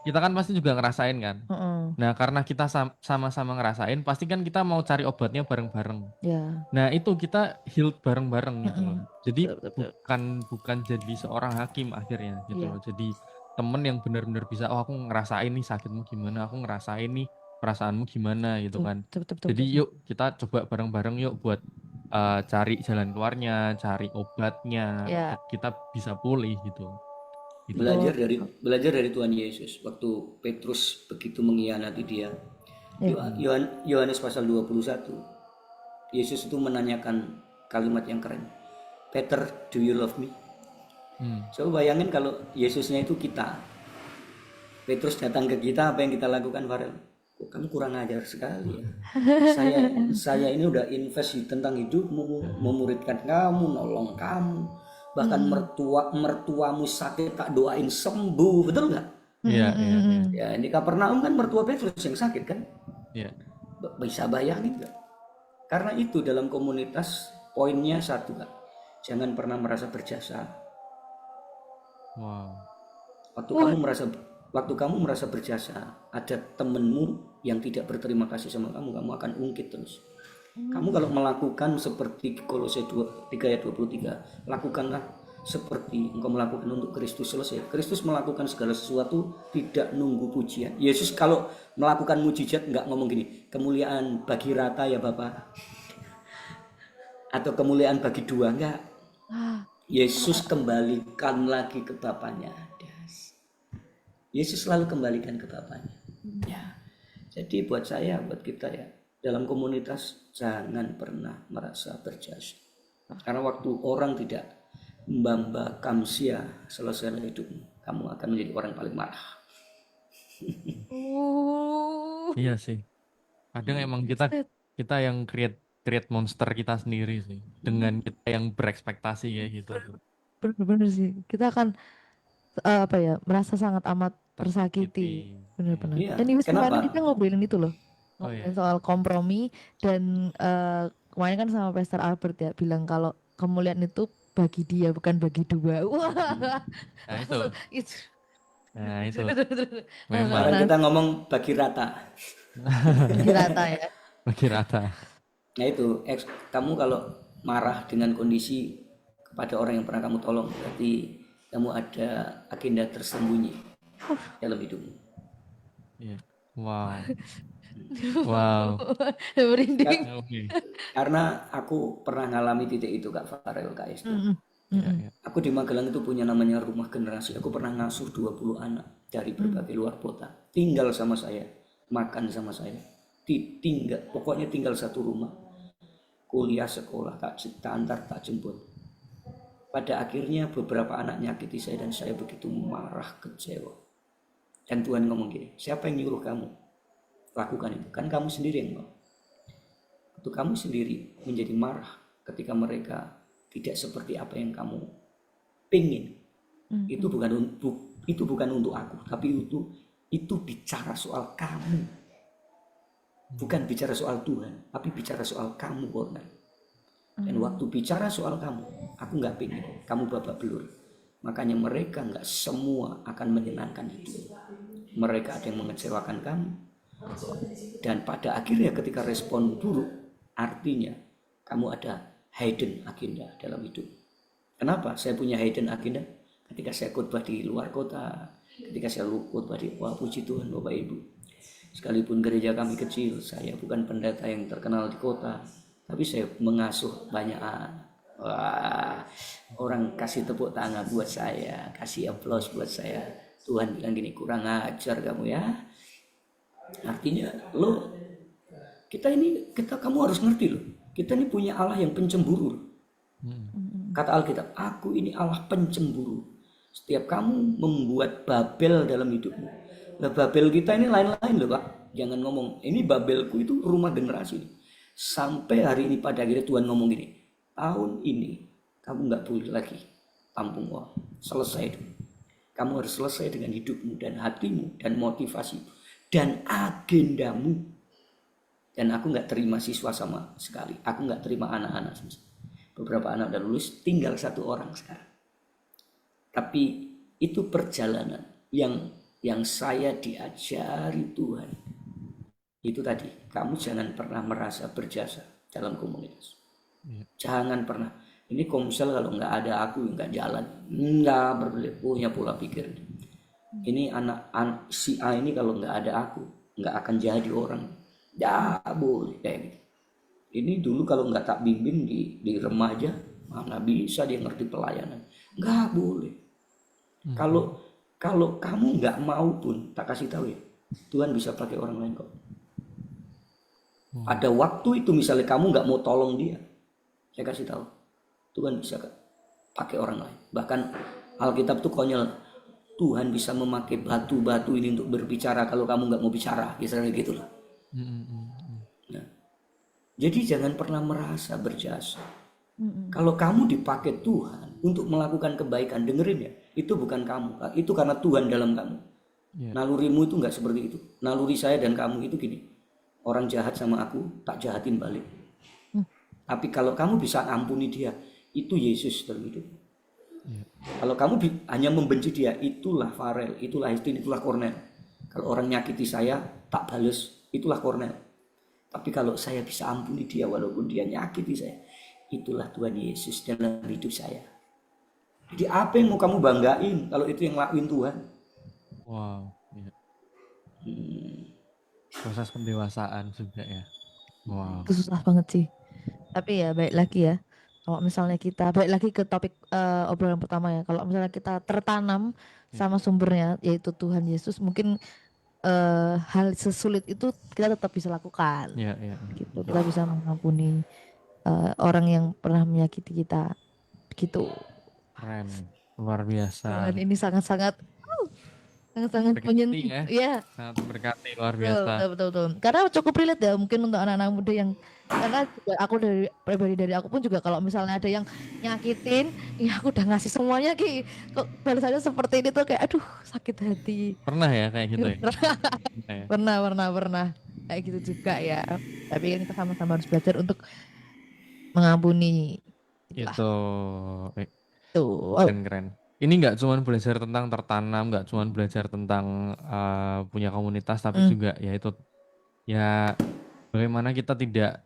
kita kan pasti juga ngerasain kan. Nah karena kita sama-sama ngerasain, pasti kan kita mau cari obatnya bareng-bareng. Nah itu kita heal bareng-bareng gitu loh. Jadi bukan jadi seorang hakim akhirnya gitu loh. Jadi temen yang benar-benar bisa, oh aku ngerasain nih sakitmu gimana, aku ngerasain nih perasaanmu gimana gitu kan. Jadi yuk kita coba bareng-bareng yuk buat cari jalan keluarnya, cari obatnya, Ya. kita bisa pulih gitu. Gitu. Belajar dari Tuhan Yesus waktu Petrus begitu mengkhianati dia. Yohanes pasal 21. Yesus itu menanyakan kalimat yang keren. Peter, do you love me? Coba bayangin kalau Yesusnya itu kita. Petrus datang ke kita, apa yang kita lakukan, Farel? Kok kamu kurang ajar sekali ya. Saya ini udah invest tentang hidupmu, memuridkan kamu, nolong kamu. Bahkan mertuamu sakit tak doain sembuh, betul nggak? Iya. Ya, ini Kapernaum kan mertua Petrus yang sakit kan? Iya. Bisa bayangin nggak? Karena itu dalam komunitas poinnya satu, Kak. Jangan pernah merasa berjasa. Wow. Waktu kamu merasa berjasa, ada temenmu yang tidak berterima kasih sama kamu akan ungkit terus. Kamu kalau melakukan seperti Kolose 3 ayat 23, lakukanlah seperti engkau melakukan untuk Kristus, selesai. Kristus melakukan segala sesuatu tidak nunggu pujian. Yesus kalau melakukan mujizat nggak ngomong gini, kemuliaan bagi rata ya Bapak, atau kemuliaan bagi dua, enggak. Yesus kembalikan lagi ke Bapaknya. Yesus selalu kembalikan ke Bapaknya. Ya. Jadi buat saya, buat kita ya, dalam komunitas jangan pernah merasa berjasa. Karena waktu orang tidak mbamba kamsia selesai hidupmu, kamu akan menjadi orang paling marah. Iya sih. Kadang emang kita yang create monster kita sendiri sih, dengan kita yang berekspektasi kayak gitu. Bener-bener sih. Kita akan merasa sangat amat tersakiti. Bener-bener. Iya, Dan minggu kemarin kenapa? kita ngobrolin itu loh. Oh, iya. Ngobrolin soal kompromi dan kemarin kan sama Pastor Albert ya bilang kalau kemuliaan itu bagi dia bukan bagi dua. Wah. Nah itu. Itu. Nah itu. Sekarang Memang kita ngomong bagi rata. Bagi rata ya. bagi rata. Nah itu, kamu kalau marah dengan kondisi kepada orang yang pernah kamu tolong, berarti kamu ada agenda tersembunyi dalam hidupmu. Iya. Wow. Wow. Merinding. Karena aku pernah ngalami titik itu, Kak Farel, Kak Esther. Iya. Aku di Magelang itu punya namanya rumah generasi. Aku pernah ngasuh 20 anak dari berbagai luar kota. Tinggal sama saya, makan sama saya. Pokoknya tinggal satu rumah. Kuliah, sekolah, tak antar, tak jemput. Pada akhirnya beberapa anak nyakiti saya dan saya begitu marah, kecewa. Dan Tuhan ngomong gini, siapa yang nyuruh kamu lakukan itu? Kan kamu sendiri yang mau. Itu kamu sendiri menjadi marah ketika mereka tidak seperti apa yang kamu pingin. Itu bukan untuk aku, tapi itu bicara soal kamu. Bukan bicara soal Tuhan, tapi bicara soal kamu, Bornal. Dan waktu bicara soal kamu, aku nggak pingin kamu babak belur. Makanya mereka nggak semua akan menyenangkan hidup. Mereka ada yang mengecewakan kamu. Dan pada akhirnya ketika respon buruk, artinya kamu ada hidden agenda dalam hidup. Kenapa saya punya hidden agenda? Ketika saya khotbah di luar kota, ketika saya khotbah di, wah puji Tuhan Bapak Ibu, sekalipun gereja kami kecil, saya bukan pendeta yang terkenal di kota, tapi saya mengasuh banyak anak. Wah, orang kasih tepuk tangan buat saya, kasih aplaus buat saya. Tuhan bilang gini, kurang ajar kamu ya. Artinya kamu harus ngerti loh. Kita ini punya Allah yang pencemburu. Kata Alkitab, aku ini Allah pencemburu. Setiap kamu membuat Babel dalam hidupmu. Nah, Babel kita ini lain-lain loh Pak. Jangan ngomong, ini Babelku itu rumah generasi. Sampai hari ini pada akhirnya Tuhan ngomong gini, tahun ini kamu gak boleh lagi tampung uang. Selesai itu. Kamu harus selesai dengan hidupmu dan hatimu dan motivasi dan agendamu. Dan aku gak terima siswa sama sekali. Aku gak terima anak-anak. Beberapa anak udah lulus, tinggal satu orang sekarang. Tapi itu perjalanan yang saya diajari Tuhan. Itu tadi, kamu jangan pernah merasa berjasa dalam komunitas. Jangan pernah. Ini komsel kalau nggak ada aku nggak jalan. Nggak punya pola pikir. Ini anak si A ini kalau nggak ada aku nggak akan jadi orang. Ya boleh kayak gitu. Ini dulu kalau nggak tak bimbing di remaja, mana bisa dia ngerti pelayanan. Nggak boleh. Kalau kalau kamu nggak mau pun, tak kasih tahu ya, Tuhan bisa pakai orang lain kok. Ada waktu itu misalnya kamu nggak mau tolong dia, saya kasih tahu, Tuhan bisa pakai orang lain. Bahkan Alkitab tuh konyol, Tuhan bisa memakai batu-batu ini untuk berbicara kalau kamu nggak mau bicara, misalnya gitulah. Nah, jadi jangan pernah merasa berjasa. Kalau kamu dipakai Tuhan untuk melakukan kebaikan, dengerin ya, itu bukan kamu, itu karena Tuhan dalam kamu. Nalurimu itu nggak seperti itu. Naluri saya dan kamu itu gini, orang jahat sama aku, tak jahatin balik. Tapi kalau kamu bisa ampuni dia, itu Yesus dalam hidup. Kalau kamu hanya membenci dia, itulah Farel, itulah Hestin, itulah Kornel. Kalau orang nyakiti saya, tak bales, itulah Kornel. Tapi kalau saya bisa ampuni dia walaupun dia nyakiti saya, itulah Tuhan Yesus dalam hidup saya. Jadi apa yang mau kamu banggain kalau itu yang lakuin Tuhan? Wow, ya. Proses pendewasaan juga ya. Wow. Itu susah banget sih. Tapi ya baik lagi ya. Kalau misalnya kita balik lagi ke topik obrolan pertama ya. Kalau misalnya kita tertanam sama sumbernya yaitu Tuhan Yesus, mungkin hal sesulit itu kita tetap bisa lakukan. Ya. Gitu. Kita bisa mengampuni orang yang pernah menyakiti kita. Gitu. Keren, luar biasa. Dan ini sangat-sangat menyentuh ya. Sangat berkati, luar biasa. Betul. Karena cukup relate ya mungkin untuk anak-anak muda yang, karena juga aku dari pribadi dari aku pun juga kalau misalnya ada yang nyakitin, ya aku udah ngasih semuanya Ki, kok balasannya seperti ini tuh kayak aduh sakit hati. Pernah ya kayak gitu ya? Pernah kayak gitu juga ya. Tapi kan kita sama-sama harus belajar untuk mengampuni. Itu Tuh. keren. Ini nggak cuma belajar tentang tertanam, nggak cuma belajar tentang punya komunitas, tapi juga ya itu ya bagaimana kita tidak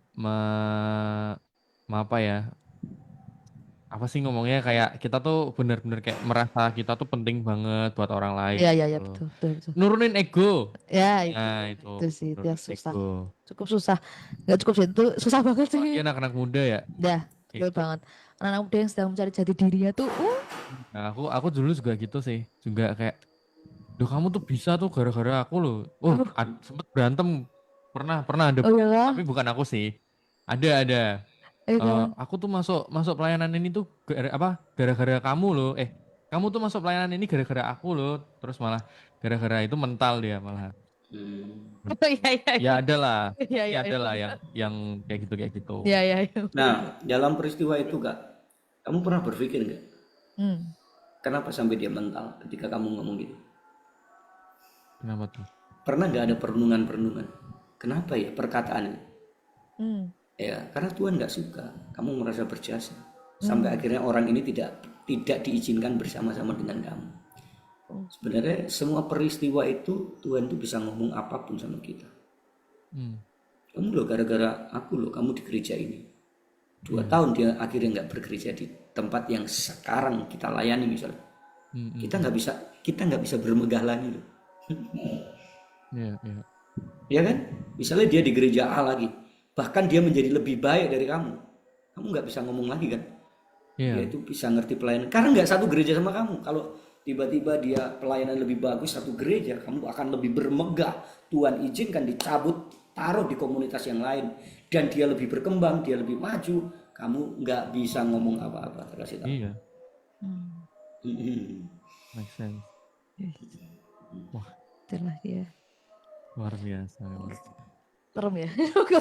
apa sih ngomongnya, kayak kita tuh benar-benar kayak merasa kita tuh penting banget buat orang lain. Iya gitu. betul. Nurunin ego. Ya itu sih itu yang susah. ego. Cukup susah. Nggak cukup sih, itu susah banget sih. Apalagi anak-anak muda ya. Ya, betul banget. Anak-anak muda yang sedang mencari jati dirinya tuh. Nah, aku dulu juga gitu sih. Juga kayak, "Duh, kamu tuh bisa tuh gara-gara aku loh." Sempet berantem. Pernah ada. Tapi bukan aku sih. Ada. Aku tuh masuk pelayanan ini tuh gara-gara kamu loh. Kamu tuh masuk pelayanan ini gara-gara aku loh. Terus malah gara-gara itu mental dia malah. Ya ada lah. Ya ada lah yang kayak gitu. Iya. Nah, dalam peristiwa itu Kak, kamu pernah berpikir nggak? Kenapa sampai dia mental ketika kamu ngomong gitu? Kenapa tuh? Pernah nggak ada perenungan? Kenapa ya perkataannya? Ya, karena Tuhan nggak suka kamu merasa berjasa. Sampai akhirnya orang ini tidak diizinkan bersama-sama dengan kamu. Sebenarnya semua peristiwa itu Tuhan tuh bisa ngomong apapun sama kita. Kamu loh gara-gara aku loh kamu di gereja ini. 2 tahun dia akhirnya nggak bergereja di tempat yang sekarang kita layani misalnya. Kita nggak bisa bermegah lagi loh. Iya. Ya kan? Misalnya dia di gereja A lagi, bahkan dia menjadi lebih baik dari kamu nggak bisa ngomong lagi kan? Dia itu bisa ngerti pelayanan karena nggak satu gereja sama kamu. Kalau tiba-tiba dia pelayanan lebih bagus satu gereja, kamu akan lebih bermegah. Tuhan izinkan dicabut, taruh di komunitas yang lain, dan dia lebih berkembang, dia lebih maju. Kamu nggak bisa ngomong apa-apa, terkasih tahu. Iya. Make sense. Wah, itulah dia. luar biasa. Serem ya.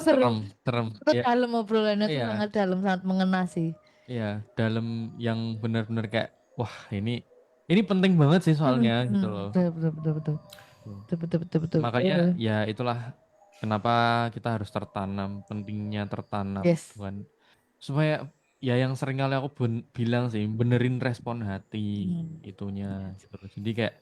Serem. Itu dalam obrolannya tuh sangat dalam, sangat mengena sih. Iya, dalam yang benar-benar kayak wah ini penting banget sih soalnya gitu loh. Betul. Makanya ya itulah kenapa kita harus tertanam, pentingnya tertanam Tuhan. Supaya ya yang sering kali aku bilang sih, benerin respon hati itunya gitu. Jadi kayak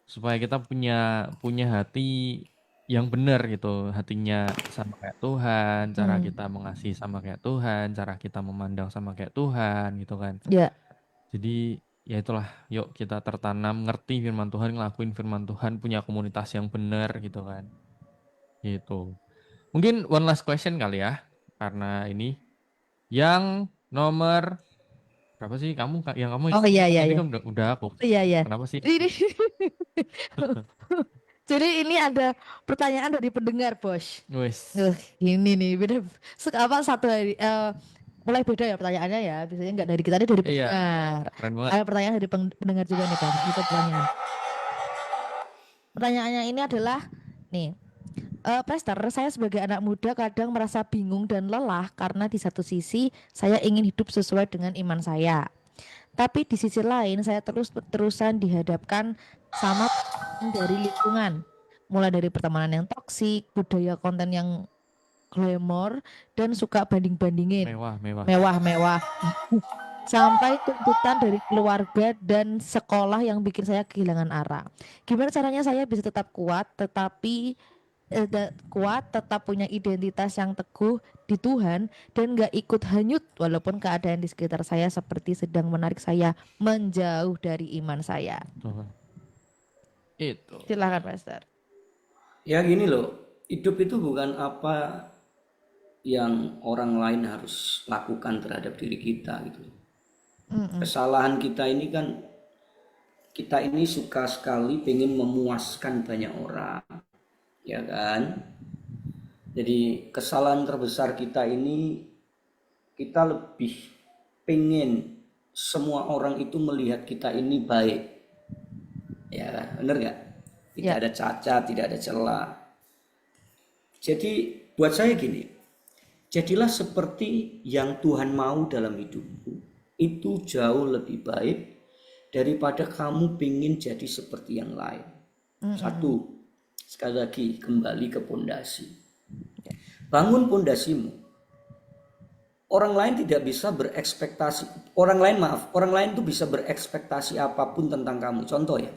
supaya kita punya hati yang benar gitu, hatinya sama kayak Tuhan, cara kita mengasihi sama kayak Tuhan, cara kita memandang sama kayak Tuhan gitu kan. Iya. Jadi ya itulah, yuk kita tertanam, ngerti firman Tuhan, ngelakuin firman Tuhan, punya komunitas yang benar gitu kan. Gitu. Mungkin one last question kali ya. karena ini. Yang nomor berapa sih kamu? Yang kamu Oh iya iya tadi iya. kan udah aku. Iya iya. Kenapa sih? Ini jadi ini ada pertanyaan dari pendengar, Bos. Wes. Ini nih beda apa satu hari mulai beda ya pertanyaannya ya. Biasanya nggak dari kita, ini dari Iya, pendengar. keren banget. Ada pertanyaan dari pendengar juga nih, Bang. Itu pertanyaan. Pertanyaannya ini adalah nih, Pastor, saya sebagai anak muda kadang merasa bingung dan lelah karena di satu sisi saya ingin hidup sesuai dengan iman saya. Tapi di sisi lain saya terus-terusan dihadapkan sama dari lingkungan. Mulai dari pertemanan yang toksik, budaya konten yang glamor, dan suka banding-bandingin. Mewah, mewah. Mewah-mewah. Sampai tuntutan dari keluarga dan sekolah yang bikin saya kehilangan arah. Gimana caranya saya bisa tetap kuat, tetap punya identitas yang teguh di Tuhan dan gak ikut hanyut walaupun keadaan di sekitar saya seperti sedang menarik saya menjauh dari iman saya. Tuh. Itu. Silakan, Pastor. Ya gini loh, hidup itu bukan apa yang orang lain harus lakukan terhadap diri kita gitu. Kesalahan kita ini kan, kita ini suka sekali pengen memuaskan banyak orang, ya kan? Jadi kesalahan terbesar kita ini, kita lebih pengen semua orang itu melihat kita ini baik, ya kan? Bener nggak? Tidak Ya. ada cacat, tidak ada celah. Jadi buat saya gini, jadilah seperti yang Tuhan mau dalam hidupmu. Itu jauh lebih baik daripada kamu pengen jadi seperti yang lain. Satu, sekali lagi kembali ke pondasi. Bangun pondasimu. Orang lain tidak bisa berekspektasi. Orang lain itu bisa berekspektasi apapun tentang kamu. Contoh ya,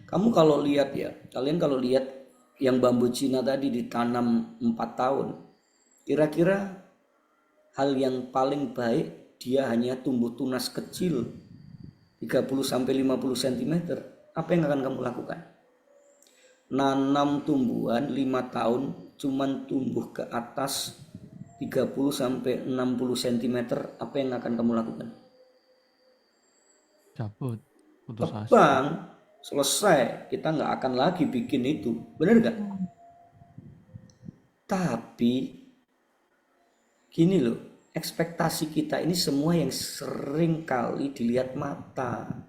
kamu kalau lihat ya, kalian kalau lihat yang bambu Cina tadi ditanam 4 tahun, kira-kira hal yang paling baik dia hanya tumbuh tunas kecil 30-50 cm. Apa yang akan kamu lakukan? Nanam tumbuhan 5 tahun cuman tumbuh ke atas 30-60 cm. Apa yang akan kamu lakukan? Cabut. Putus asa. Tebang, selesai. Kita nggak akan lagi bikin itu. Bener nggak? Tapi gini loh, ekspektasi kita ini semua yang sering kali dilihat mata.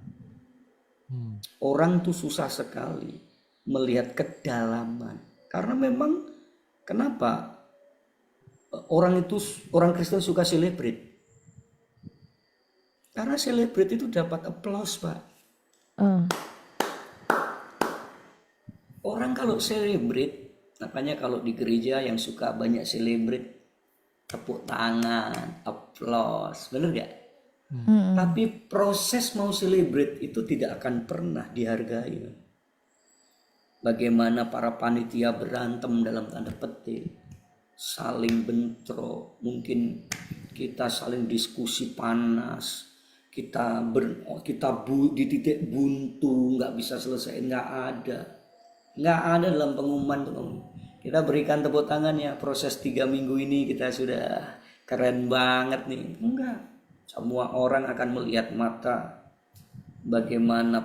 Orang tuh susah sekali melihat kedalaman. Karena memang kenapa orang Kristen suka celebrate? Karena celebrate itu dapat applause, Pak. Orang kalau celebrate, makanya kalau di gereja yang suka banyak celebrate, tepuk tangan, applause, bener gak? Tapi proses mau celebrate itu tidak akan pernah dihargai. Bagaimana para panitia berantem dalam tanda petik, saling bentrok, mungkin kita saling diskusi panas, kita di titik buntu, nggak bisa selesai, nggak ada dalam pengumuman tuh. Kita berikan tepuk tangan ya, proses 3 minggu ini kita sudah keren banget nih. Enggak. Semua orang akan melihat mata bagaimana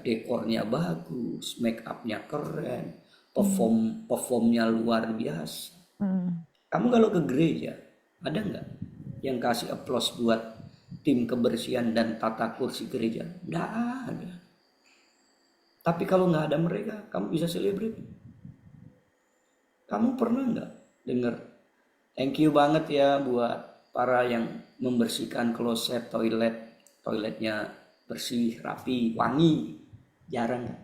dekornya bagus, make upnya keren, performnya luar biasa. Kamu kalau ke gereja, ada nggak yang kasih applause buat tim kebersihan dan tata kursi gereja? Nggak ada. Tapi kalau nggak ada mereka, kamu bisa celebrate. Kamu pernah nggak dengar thank you banget ya buat para yang membersihkan kloset, toiletnya bersih, rapi, wangi? Jarang kan?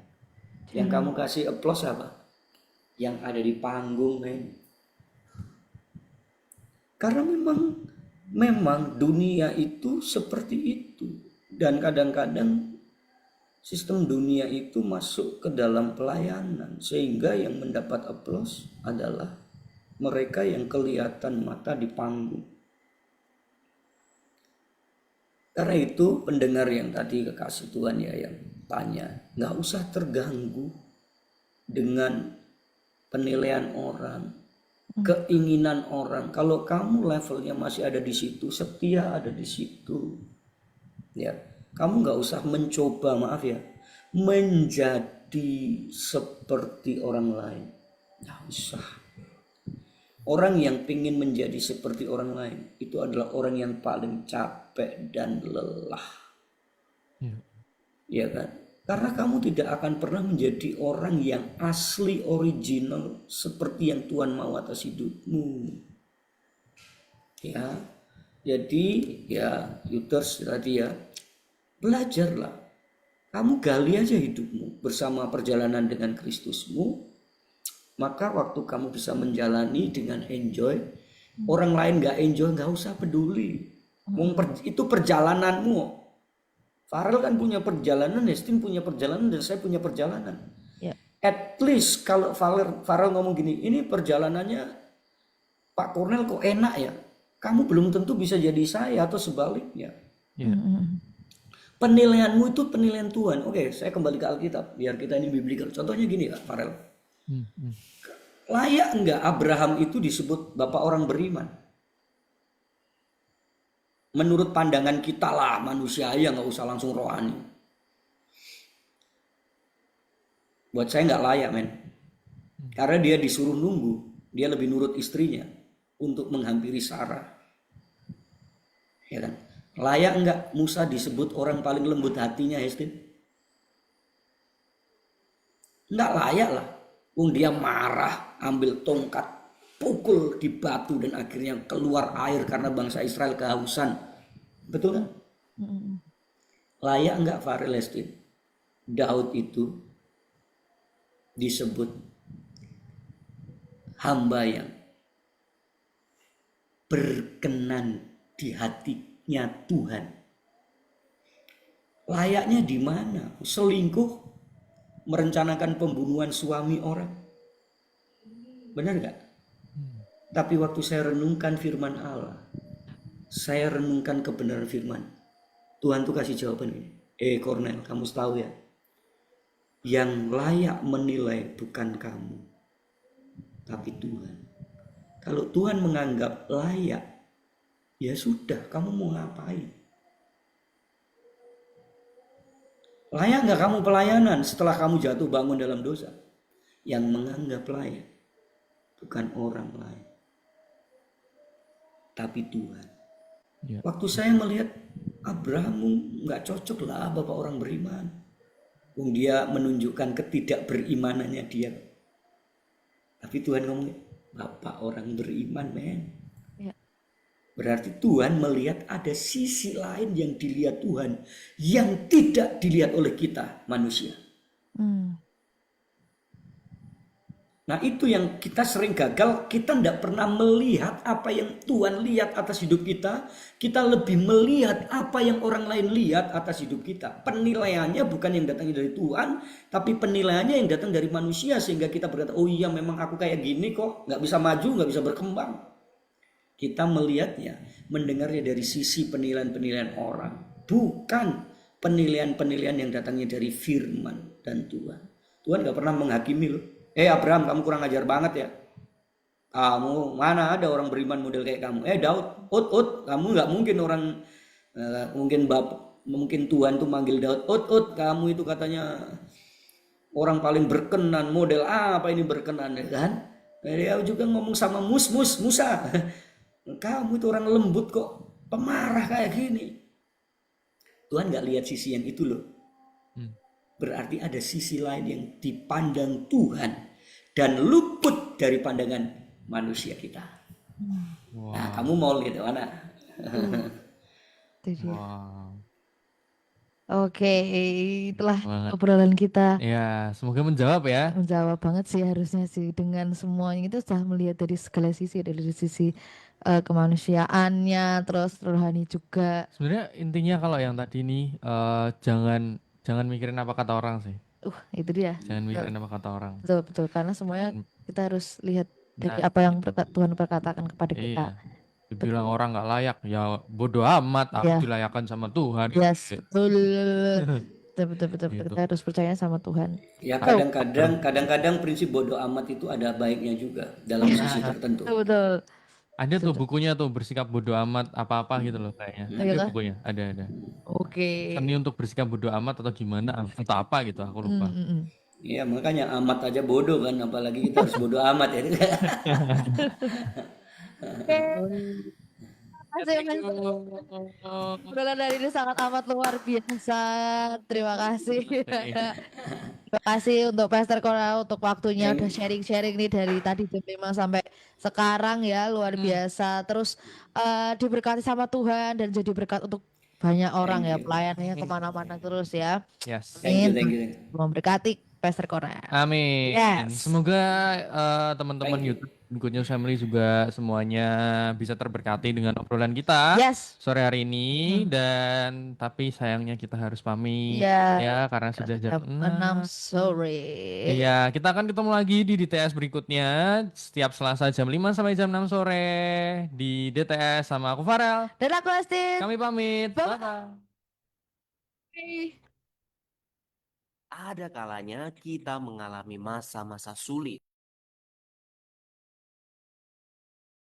Yang kamu kasih applause apa? Yang ada di panggung, men. Karena memang dunia itu seperti itu. Dan kadang-kadang sistem dunia itu masuk ke dalam pelayanan, sehingga yang mendapat applause adalah mereka yang kelihatan mata di panggung. Karena itu pendengar yang tadi kekasih Tuhan ya yang tanya, nggak usah terganggu dengan penilaian orang, keinginan orang. Kalau kamu levelnya masih ada di situ, setia ada di situ, ya kamu nggak usah mencoba, maaf ya, menjadi seperti orang lain. Nggak usah. Orang yang ingin menjadi seperti orang lain itu adalah orang yang paling capek dan lelah, Ya. ya kan? Karena kamu tidak akan pernah menjadi orang yang asli original seperti yang Tuhan mau atas hidupmu. Ya, jadi ya Yuters tadi ya, belajarlah. Kamu gali aja hidupmu bersama perjalanan dengan Kristusmu. Maka waktu kamu bisa menjalani dengan enjoy, orang lain gak enjoy gak usah peduli. Itu perjalananmu. Farel kan punya perjalanan, Nestin punya perjalanan, dan saya punya perjalanan. Ya. At least kalau Farel ngomong gini, ini perjalanannya Pak Kornel kok enak ya. Kamu belum tentu bisa jadi saya atau sebaliknya. Ya. Penilaianmu itu penilaian Tuhan. Oke, saya kembali ke Alkitab biar kita ini biblical. Contohnya gini Kak Farel. Layak enggak Abraham itu disebut bapak orang beriman? Menurut pandangan kita lah, manusia ya nggak usah langsung rohani. Buat saya nggak layak, men. Karena dia disuruh nunggu, dia lebih nurut istrinya untuk menghampiri Sarah. Ya kan? Layak enggak Musa disebut orang paling lembut hatinya, Hestin? Enggak layak lah. Dia marah, ambil tongkat, pukul di batu dan akhirnya keluar air karena bangsa Israel kehausan. Betul kan? Layak enggak Farel Hestin? Daud itu disebut hamba yang berkenan di hatinya Tuhan. Layaknya di mana? Selingkuh, merencanakan pembunuhan suami orang. Benar gak? Tapi waktu saya renungkan firman Allah, saya renungkan kebenaran firman, Tuhan tuh kasih jawaban ini. Kornel, kamu tahu ya, yang layak menilai bukan kamu, tapi Tuhan. Kalau Tuhan menganggap layak, ya sudah, kamu mau ngapain? Layak gak kamu pelayanan setelah kamu jatuh bangun dalam dosa? Yang menganggap layak bukan orang lain, tapi Tuhan. Ya. Waktu saya melihat Abraham gak cocok lah bapak orang beriman. Dia menunjukkan ketidakberimanannya dia. Tapi Tuhan ngomong, bapak orang beriman, men. Ya. Berarti Tuhan melihat ada sisi lain yang dilihat Tuhan, yang tidak dilihat oleh kita manusia. Nah itu yang kita sering gagal, kita tidak pernah melihat apa yang Tuhan lihat atas hidup kita. Kita lebih melihat apa yang orang lain lihat atas hidup kita. Penilaiannya bukan yang datangnya dari Tuhan, tapi penilaiannya yang datang dari manusia. Sehingga kita berkata, oh iya memang aku kayak gini kok, gak bisa maju, gak bisa berkembang. Kita melihatnya, mendengarnya dari sisi penilaian-penilaian orang. Bukan penilaian-penilaian yang datangnya dari firman dan Tuhan. Tuhan gak pernah menghakimi loh. Abraham, kamu kurang ajar banget ya. Kamu mana ada orang beriman model kayak kamu. Daud, kamu nggak mungkin orang mungkin Tuhan tuh manggil Daud, kamu itu katanya orang paling berkenan, model apa ini berkenan ya kan? Dia juga ngomong sama Musa. Kamu itu orang lembut kok, pemarah kayak gini. Tuhan nggak lihat sisi yang itu loh. Berarti ada sisi lain yang dipandang Tuhan dan luput dari pandangan manusia kita. Wow. Nah, kamu mau lihat mana? Wow. Oke, itulah obrolan kita. Ya, semoga menjawab ya. Menjawab banget sih harusnya sih, dengan semuanya itu sudah melihat dari segala sisi, dari sisi kemanusiaannya, terus rohani juga. Sebenarnya intinya kalau yang tadi nih jangan mikirin apa kata orang sih. Itu dia. Jangan mikirin apa kata orang. Betul, karena semuanya kita harus lihat dari apa yang Tuhan perkatakan kepada kita. Dibilang orang nggak layak, ya bodoh amat, aku dilayakkan sama Tuhan. Yes, betul. betul. gitu. Kita harus percaya sama Tuhan. Ya Oh, kadang-kadang prinsip bodoh amat itu ada baiknya juga dalam sisi tertentu. betul. Ada tuh Sudah. bukunya tuh bersikap bodoh amat apa-apa gitu loh kayaknya. Oh, Ada ya kah? bukunya, ada. Oke. Seni untuk bersikap bodoh amat atau gimana atau apa gitu, aku lupa. Iya, makanya amat aja bodoh kan, apalagi kita harus bodoh amat ya. Oke. Terima kasih Thank Mas. you. Obrolan dari ini sangat amat luar biasa. Terima kasih. Terima kasih untuk Pastor Cora untuk waktunya udah Thank- sharing-sharing nih dari tadi jam 5 sampai sekarang ya, luar biasa. Terus diberkati sama Tuhan dan jadi berkat untuk banyak orang Thank ya, you. pelayanannya kemana-mana terus ya. Yes. Thank you, Amin. thank you. Memberkati Pastor Cora. Amin. Yes. Semoga teman-teman Thank you. YouTube Good News Family juga semuanya bisa terberkati dengan obrolan kita Yes. sore hari ini, dan tapi sayangnya kita harus pamit Ya, ya karena sudah jam jam 6 6. sore. Iya, kita akan ketemu lagi di DTS berikutnya setiap Selasa jam 5 sampai jam 6 sore di DTS sama aku Farel. Dan aku Astin. Kami pamit. Bye. Bye-bye. Ada kalanya kita mengalami masa-masa sulit.